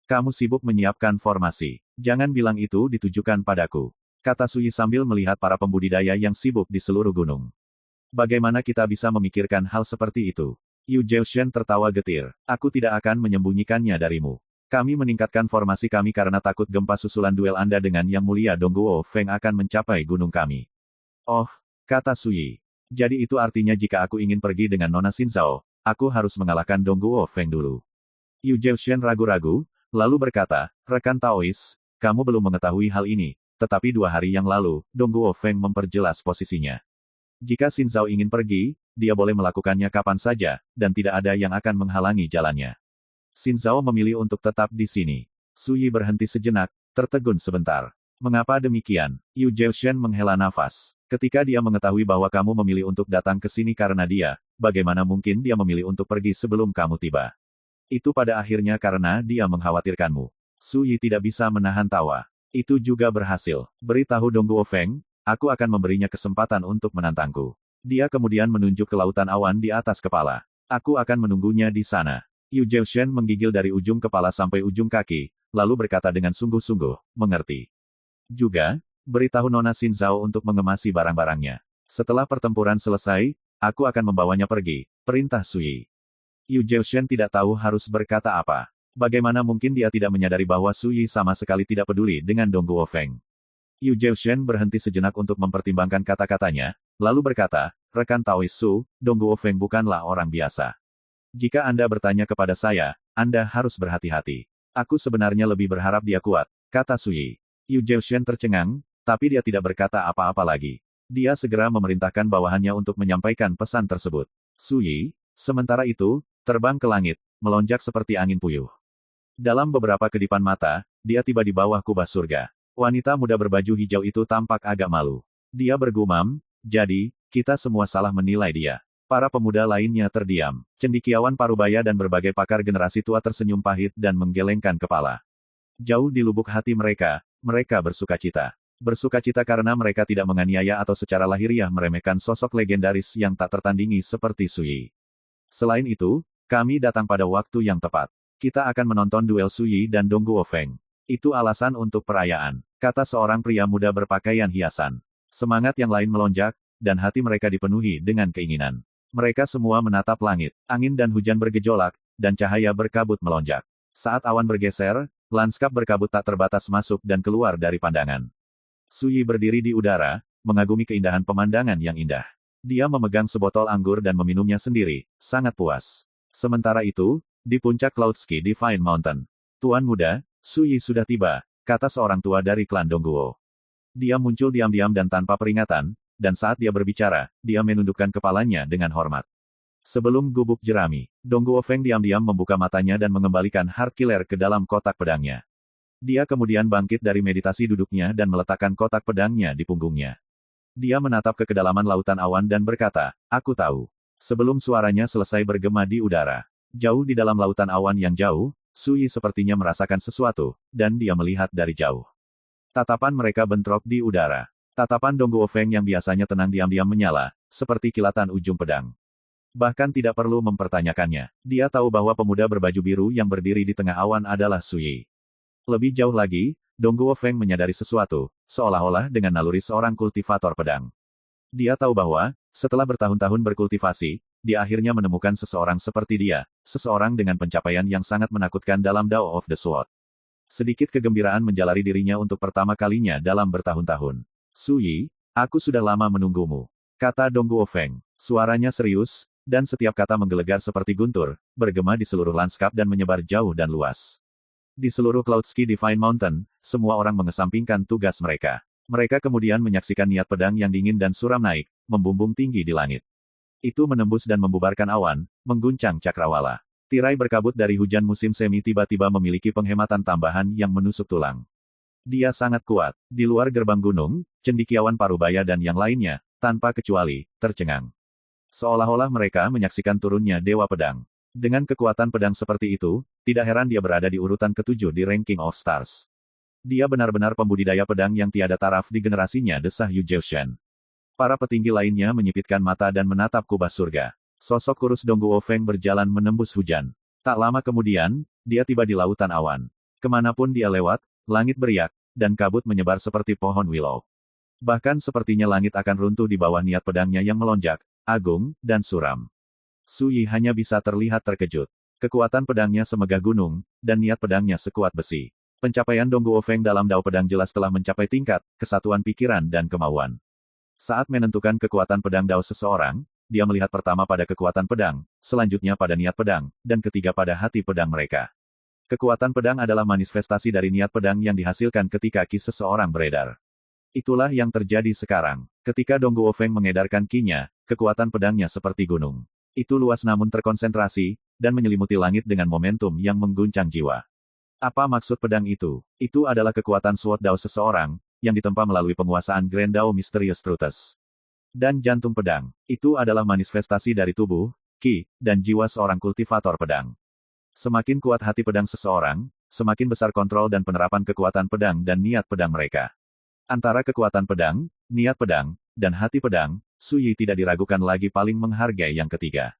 Kamu sibuk menyiapkan formasi. Jangan bilang itu ditujukan padaku. Kata Sui sambil melihat para pembudidaya yang sibuk di seluruh gunung. Bagaimana kita bisa memikirkan hal seperti itu? Yu Zheushen tertawa getir. Aku tidak akan menyembunyikannya darimu. Kami meningkatkan formasi kami karena takut gempa susulan duel Anda dengan Yang Mulia Dongguo Feng akan mencapai gunung kami. Oh, kata Sui. Jadi itu artinya jika aku ingin pergi dengan Nona Xinzhao, aku harus mengalahkan Dongguo Feng dulu. Yu Zheushen ragu-ragu, lalu berkata, rekan Taois, kamu belum mengetahui hal ini, tetapi 2 hari yang lalu, Dongguo Feng memperjelas posisinya. Jika Xinzhao ingin pergi, dia boleh melakukannya kapan saja, dan tidak ada yang akan menghalangi jalannya. Xinzhao memilih untuk tetap di sini. Sui berhenti sejenak, tertegun sebentar. Mengapa demikian? Yu Zheushen menghela nafas. Ketika dia mengetahui bahwa kamu memilih untuk datang ke sini karena dia, bagaimana mungkin dia memilih untuk pergi sebelum kamu tiba? Itu pada akhirnya karena dia mengkhawatirkanmu. Sui tidak bisa menahan tawa. Itu juga berhasil. Beritahu Dongguo Feng, aku akan memberinya kesempatan untuk menantangku. Dia kemudian menunjuk ke lautan awan di atas kepala. Aku akan menunggunya di sana. Yu Zheushen menggigil dari ujung kepala sampai ujung kaki, lalu berkata dengan sungguh-sungguh, mengerti. Juga, beritahu Nona Xinzhao untuk mengemasi barang-barangnya. Setelah pertempuran selesai, aku akan membawanya pergi, perintah Sui. Yu Zheushen tidak tahu harus berkata apa. Bagaimana mungkin dia tidak menyadari bahwa Sui sama sekali tidak peduli dengan Dongguo Feng. Yu Zheushen berhenti sejenak untuk mempertimbangkan kata-katanya, lalu berkata, rekan Taois Su, Dongguo Feng bukanlah orang biasa. Jika Anda bertanya kepada saya, Anda harus berhati-hati. Aku sebenarnya lebih berharap dia kuat, kata Sui. Yu Zheushen tercengang, tapi dia tidak berkata apa-apa lagi. Dia segera memerintahkan bawahannya untuk menyampaikan pesan tersebut. Su Yi, sementara itu, terbang ke langit, melonjak seperti angin puyuh. Dalam beberapa kedipan mata, dia tiba di bawah kubah surga. Wanita muda berbaju hijau itu tampak agak malu. Dia bergumam, jadi, kita semua salah menilai dia. Para pemuda lainnya terdiam. Cendekiawan Parubaya dan berbagai pakar generasi tua tersenyum pahit dan menggelengkan kepala. Jauh di lubuk hati mereka, mereka bersukacita. Bersukacita karena mereka tidak menganiaya atau secara lahiriah meremehkan sosok legendaris yang tak tertandingi seperti Su Yi. Selain itu, kami datang pada waktu yang tepat. Kita akan menonton duel Su Yi dan Dong Guofeng. Itu alasan untuk perayaan, kata seorang pria muda berpakaian hiasan. Semangat yang lain melonjak, dan hati mereka dipenuhi dengan keinginan. Mereka semua menatap langit, angin dan hujan bergejolak, dan cahaya berkabut melonjak. Saat awan bergeser, lanskap berkabut tak terbatas masuk dan keluar dari pandangan. Su Yi berdiri di udara, mengagumi keindahan pemandangan yang indah. Dia memegang sebotol anggur dan meminumnya sendiri, sangat puas. Sementara itu, di puncak Cloudski Divine Mountain. Tuan muda, Su Yi sudah tiba, kata seorang tua dari klan Dongguo. Dia muncul diam-diam dan tanpa peringatan, dan saat dia berbicara, dia menundukkan kepalanya dengan hormat. Sebelum gubuk jerami, Dong Guofeng diam-diam membuka matanya dan mengembalikan Heart Killer ke dalam kotak pedangnya. Dia kemudian bangkit dari meditasi duduknya dan meletakkan kotak pedangnya di punggungnya. Dia menatap ke kedalaman lautan awan dan berkata, aku tahu. Sebelum suaranya selesai bergema di udara. Jauh di dalam lautan awan yang jauh, Su Yi sepertinya merasakan sesuatu, dan dia melihat dari jauh. Tatapan mereka bentrok di udara. Tatapan Dong Guofeng yang biasanya tenang diam-diam menyala, seperti kilatan ujung pedang. Bahkan tidak perlu mempertanyakannya. Dia tahu bahwa pemuda berbaju biru yang berdiri di tengah awan adalah Su Yi. Lebih jauh lagi, Dong Guofeng menyadari sesuatu, seolah-olah dengan naluri seorang kultivator pedang. Dia tahu bahwa, setelah bertahun-tahun berkultivasi, dia akhirnya menemukan seseorang seperti dia, seseorang dengan pencapaian yang sangat menakutkan dalam Dao of the Sword. Sedikit kegembiraan menjalari dirinya untuk pertama kalinya dalam bertahun-tahun. Su Yi, aku sudah lama menunggumu, kata Dong Guofeng. Suaranya serius, dan setiap kata menggelegar seperti guntur, bergema di seluruh lanskap dan menyebar jauh dan luas. Di seluruh Cloudski Divine Mountain, semua orang mengesampingkan tugas mereka. Mereka kemudian menyaksikan niat pedang yang dingin dan suram naik, membumbung tinggi di langit. Itu menembus dan membubarkan awan, mengguncang cakrawala. Tirai berkabut dari hujan musim semi tiba-tiba memiliki penghematan tambahan yang menusuk tulang. Dia sangat kuat. Di luar gerbang gunung, cendekiawan Parubaya dan yang lainnya, tanpa kecuali, tercengang. Seolah-olah mereka menyaksikan turunnya Dewa Pedang. Dengan kekuatan pedang seperti itu, tidak heran dia berada di urutan ke-7 di Ranking of Stars. Dia benar-benar pembudidaya pedang yang tiada taraf di generasinya, desah Yu Zhaoshan. Para petinggi lainnya menyipitkan mata dan menatap kubah surga. Sosok kurus Dong Guofeng berjalan menembus hujan. Tak lama kemudian, dia tiba di lautan awan. Kemanapun dia lewat, langit beriak, dan kabut menyebar seperti pohon willow. Bahkan sepertinya langit akan runtuh di bawah niat pedangnya yang melonjak, agung, dan suram. Su Yi hanya bisa terlihat terkejut. Kekuatan pedangnya semegah gunung, dan niat pedangnya sekuat besi. Pencapaian Dong Guofeng dalam Dao Pedang jelas telah mencapai tingkat kesatuan pikiran dan kemauan. Saat menentukan kekuatan pedang Dao seseorang, dia melihat pertama pada kekuatan pedang, selanjutnya pada niat pedang, dan ketiga pada hati pedang mereka. Kekuatan pedang adalah manifestasi dari niat pedang yang dihasilkan ketika ki seseorang beredar. Itulah yang terjadi sekarang. Ketika Dong Guofeng mengedarkan ki-nya, kekuatan pedangnya seperti gunung. Itu luas namun terkonsentrasi, dan menyelimuti langit dengan momentum yang mengguncang jiwa. Apa maksud pedang itu? Itu adalah kekuatan Sword Dao seseorang, yang ditempa melalui penguasaan Grand Dao Mysterious Truths. Dan jantung pedang, itu adalah manifestasi dari tubuh, ki, dan jiwa seorang kultivator pedang. Semakin kuat hati pedang seseorang, semakin besar kontrol dan penerapan kekuatan pedang dan niat pedang mereka. Antara kekuatan pedang, niat pedang, dan hati pedang, Su Yi tidak diragukan lagi paling menghargai yang ketiga.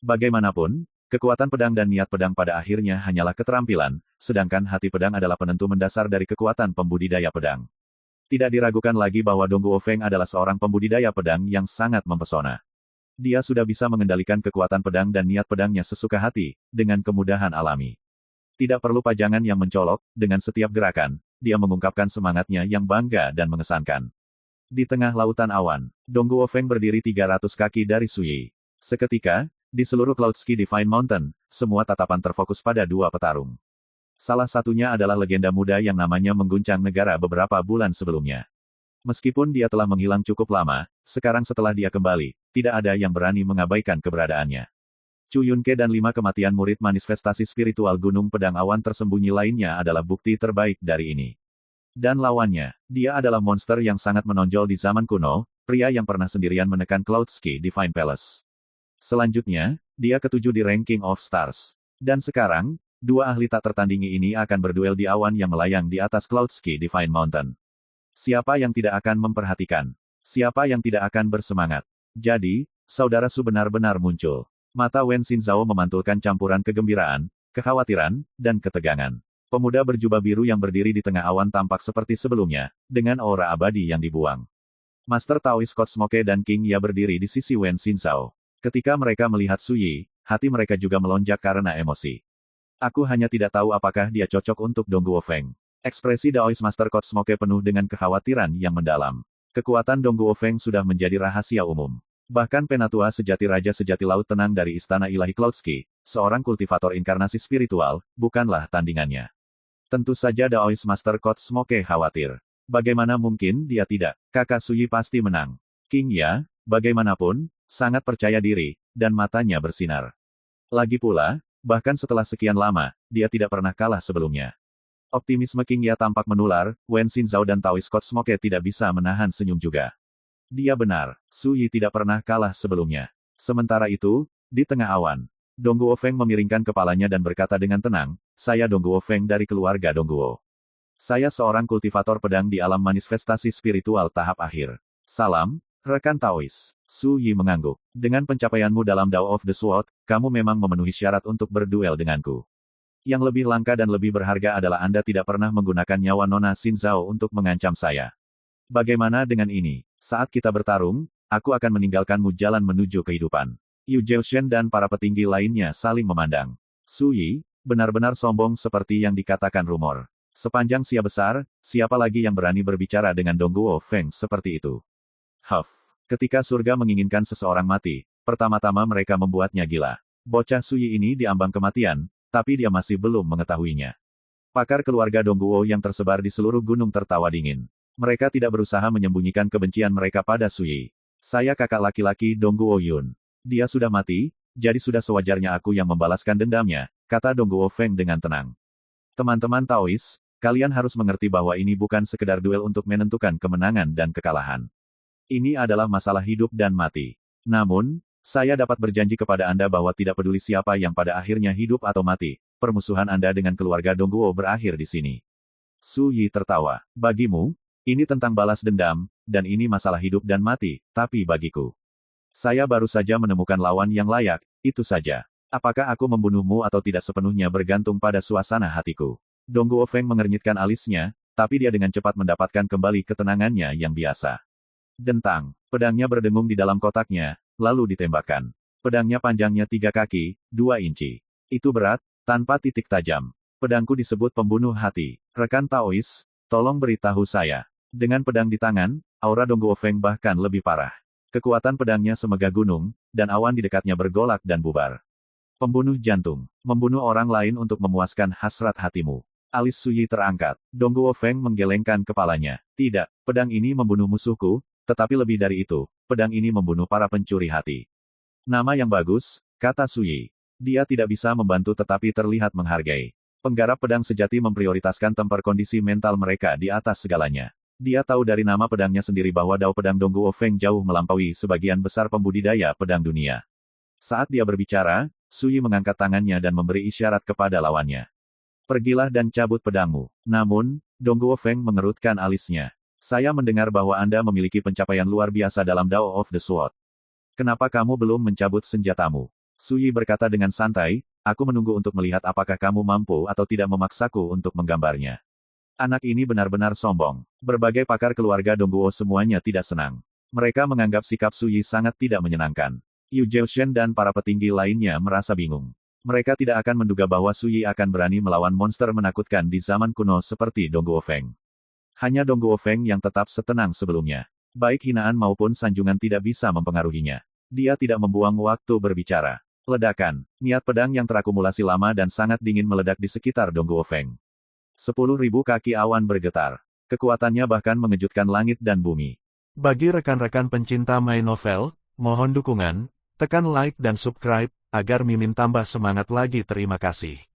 Bagaimanapun, kekuatan pedang dan niat pedang pada akhirnya hanyalah keterampilan, sedangkan hati pedang adalah penentu mendasar dari kekuatan pembudidaya pedang. Tidak diragukan lagi bahwa Dong Guofeng adalah seorang pembudidaya pedang yang sangat mempesona. Dia sudah bisa mengendalikan kekuatan pedang dan niat pedangnya sesuka hati, dengan kemudahan alami. Tidak perlu pajangan yang mencolok, dengan setiap gerakan, dia mengungkapkan semangatnya yang bangga dan mengesankan. Di tengah lautan awan, Dong Guofeng berdiri 300 kaki dari Su Yi. Seketika, di seluruh Cloudski Divine Mountain, semua tatapan terfokus pada dua petarung. Salah satunya adalah legenda muda yang namanya mengguncang negara beberapa bulan sebelumnya. Meskipun dia telah menghilang cukup lama, sekarang setelah dia kembali, tidak ada yang berani mengabaikan keberadaannya. Chu Yunke dan 5 kematian murid manifestasi spiritual Gunung Pedang Awan tersembunyi lainnya adalah bukti terbaik dari ini. Dan lawannya, dia adalah monster yang sangat menonjol di zaman kuno, pria yang pernah sendirian menekan Cloudski Divine Palace. Selanjutnya, dia ketujuh di ranking of stars. Dan sekarang, dua ahli tak tertandingi ini akan berduel di awan yang melayang di atas Cloudski Divine Mountain. Siapa yang tidak akan memperhatikan? Siapa yang tidak akan bersemangat? Jadi, saudara Su benar-benar muncul. Mata Wen Xinzhao memantulkan campuran kegembiraan, kekhawatiran, dan ketegangan. Pemuda berjubah biru yang berdiri di tengah awan tampak seperti sebelumnya, dengan aura abadi yang dibuang. Master Taoist Scott Smoke dan King Ya berdiri di sisi Wen Xinzhao. Ketika mereka melihat Su Yi, hati mereka juga melonjak karena emosi. Aku hanya tidak tahu apakah dia cocok untuk Dongguo Feng. Ekspresi Daoist Master Scott Smoke penuh dengan kekhawatiran yang mendalam. Kekuatan Dongguo Feng sudah menjadi rahasia umum. Bahkan Penatua sejati Raja Sejati Laut Tenang dari Istana Ilahi Cloudski, seorang kultivator inkarnasi spiritual, bukanlah tandingannya. Tentu saja Daoist Master Scott Smoke khawatir. Bagaimana mungkin dia tidak? Kakak Su Yi pasti menang. King Ya, bagaimanapun, sangat percaya diri, dan matanya bersinar. Lagi pula, bahkan setelah sekian lama, dia tidak pernah kalah sebelumnya. Optimisme King Ya tampak menular, Wen Xinzhao dan Taoist Scott Smoke tidak bisa menahan senyum juga. Dia benar, Su Yi tidak pernah kalah sebelumnya. Sementara itu, di tengah awan, Dongguo Feng memiringkan kepalanya dan berkata dengan tenang, saya Dongguo Feng dari keluarga Dongguo. Saya seorang kultivator pedang di alam manifestasi spiritual tahap akhir. Salam, rekan Taoist. Su Yi mengangguk. Dengan pencapaianmu dalam Dao of the Sword, kamu memang memenuhi syarat untuk berduel denganku. Yang lebih langka dan lebih berharga adalah Anda tidak pernah menggunakan nyawa Nona Xinzhao untuk mengancam saya. Bagaimana dengan ini? Saat kita bertarung, aku akan meninggalkanmu jalan menuju kehidupan. Yu Zhaoshen dan para petinggi lainnya saling memandang. Su Yi, benar-benar sombong seperti yang dikatakan rumor. Sepanjang Sia besar, siapa lagi yang berani berbicara dengan Dongguo Feng seperti itu? Huff. Ketika surga menginginkan seseorang mati, pertama-tama mereka membuatnya gila. Bocah Su Yi ini diambang kematian, tapi dia masih belum mengetahuinya. Pakar keluarga Dongguo yang tersebar di seluruh gunung tertawa dingin. Mereka tidak berusaha menyembunyikan kebencian mereka pada Su Yi. Saya kakak laki-laki Dongguo Yun. Dia sudah mati, jadi sudah sewajarnya aku yang membalaskan dendamnya, kata Dongguo Feng dengan tenang. Teman-teman Taoist, kalian harus mengerti bahwa ini bukan sekedar duel untuk menentukan kemenangan dan kekalahan. Ini adalah masalah hidup dan mati. Namun, saya dapat berjanji kepada Anda bahwa tidak peduli siapa yang pada akhirnya hidup atau mati, permusuhan Anda dengan keluarga Dongguo berakhir di sini. Su Yi tertawa. Bagimu, ini tentang balas dendam, dan ini masalah hidup dan mati, tapi bagiku. Saya baru saja menemukan lawan yang layak, itu saja. Apakah aku membunuhmu atau tidak sepenuhnya bergantung pada suasana hatiku. Dongguo Feng mengernyitkan alisnya, tapi dia dengan cepat mendapatkan kembali ketenangannya yang biasa. Dentang, pedangnya berdengung di dalam kotaknya, lalu ditembakkan. Pedangnya panjangnya 3 kaki, 2 inci. Itu berat, tanpa titik tajam. Pedangku disebut pembunuh hati. Rekan Taoist, tolong beritahu saya. Dengan pedang di tangan, aura Dongguo Feng bahkan lebih parah. Kekuatan pedangnya semegah gunung, dan awan di dekatnya bergolak dan bubar. Pembunuh jantung. Membunuh orang lain untuk memuaskan hasrat hatimu. Alis Su Yi terangkat. Dongguo Feng menggelengkan kepalanya. Tidak, pedang ini membunuh musuhku, tetapi lebih dari itu, pedang ini membunuh para pencuri hati. Nama yang bagus, kata Su Yi. Dia tidak bisa membantu tetapi terlihat menghargai. Penggarap pedang sejati memprioritaskan temper kondisi mental mereka di atas segalanya. Dia tahu dari nama pedangnya sendiri bahwa dao pedang Dongguo Feng jauh melampaui sebagian besar pembudidaya pedang dunia. Saat dia berbicara, Su Yi mengangkat tangannya dan memberi isyarat kepada lawannya. Pergilah dan cabut pedangmu. Namun, Dongguo Feng mengerutkan alisnya. Saya mendengar bahwa Anda memiliki pencapaian luar biasa dalam Dao of the Sword. Kenapa kamu belum mencabut senjatamu? Su Yi berkata dengan santai, aku menunggu untuk melihat apakah kamu mampu atau tidak memaksaku untuk menggambarnya. Anak ini benar-benar sombong. Berbagai pakar keluarga Dongguo semuanya tidak senang. Mereka menganggap sikap Su Yi sangat tidak menyenangkan. Yu Zhaoshen dan para petinggi lainnya merasa bingung. Mereka tidak akan menduga bahwa Su Yi akan berani melawan monster menakutkan di zaman kuno seperti Dongguo Feng. Hanya Dongguo Feng yang tetap setenang sebelumnya. Baik hinaan maupun sanjungan tidak bisa mempengaruhinya. Dia tidak membuang waktu berbicara. Ledakan, niat pedang yang terakumulasi lama dan sangat dingin meledak di sekitar Dongguo Feng. 10.000 kaki awan bergetar. Kekuatannya bahkan mengejutkan langit dan bumi.
Bagi rekan-rekan pencinta My Novel, mohon dukungan, tekan like dan subscribe, agar Mimin tambah semangat lagi. Terima kasih.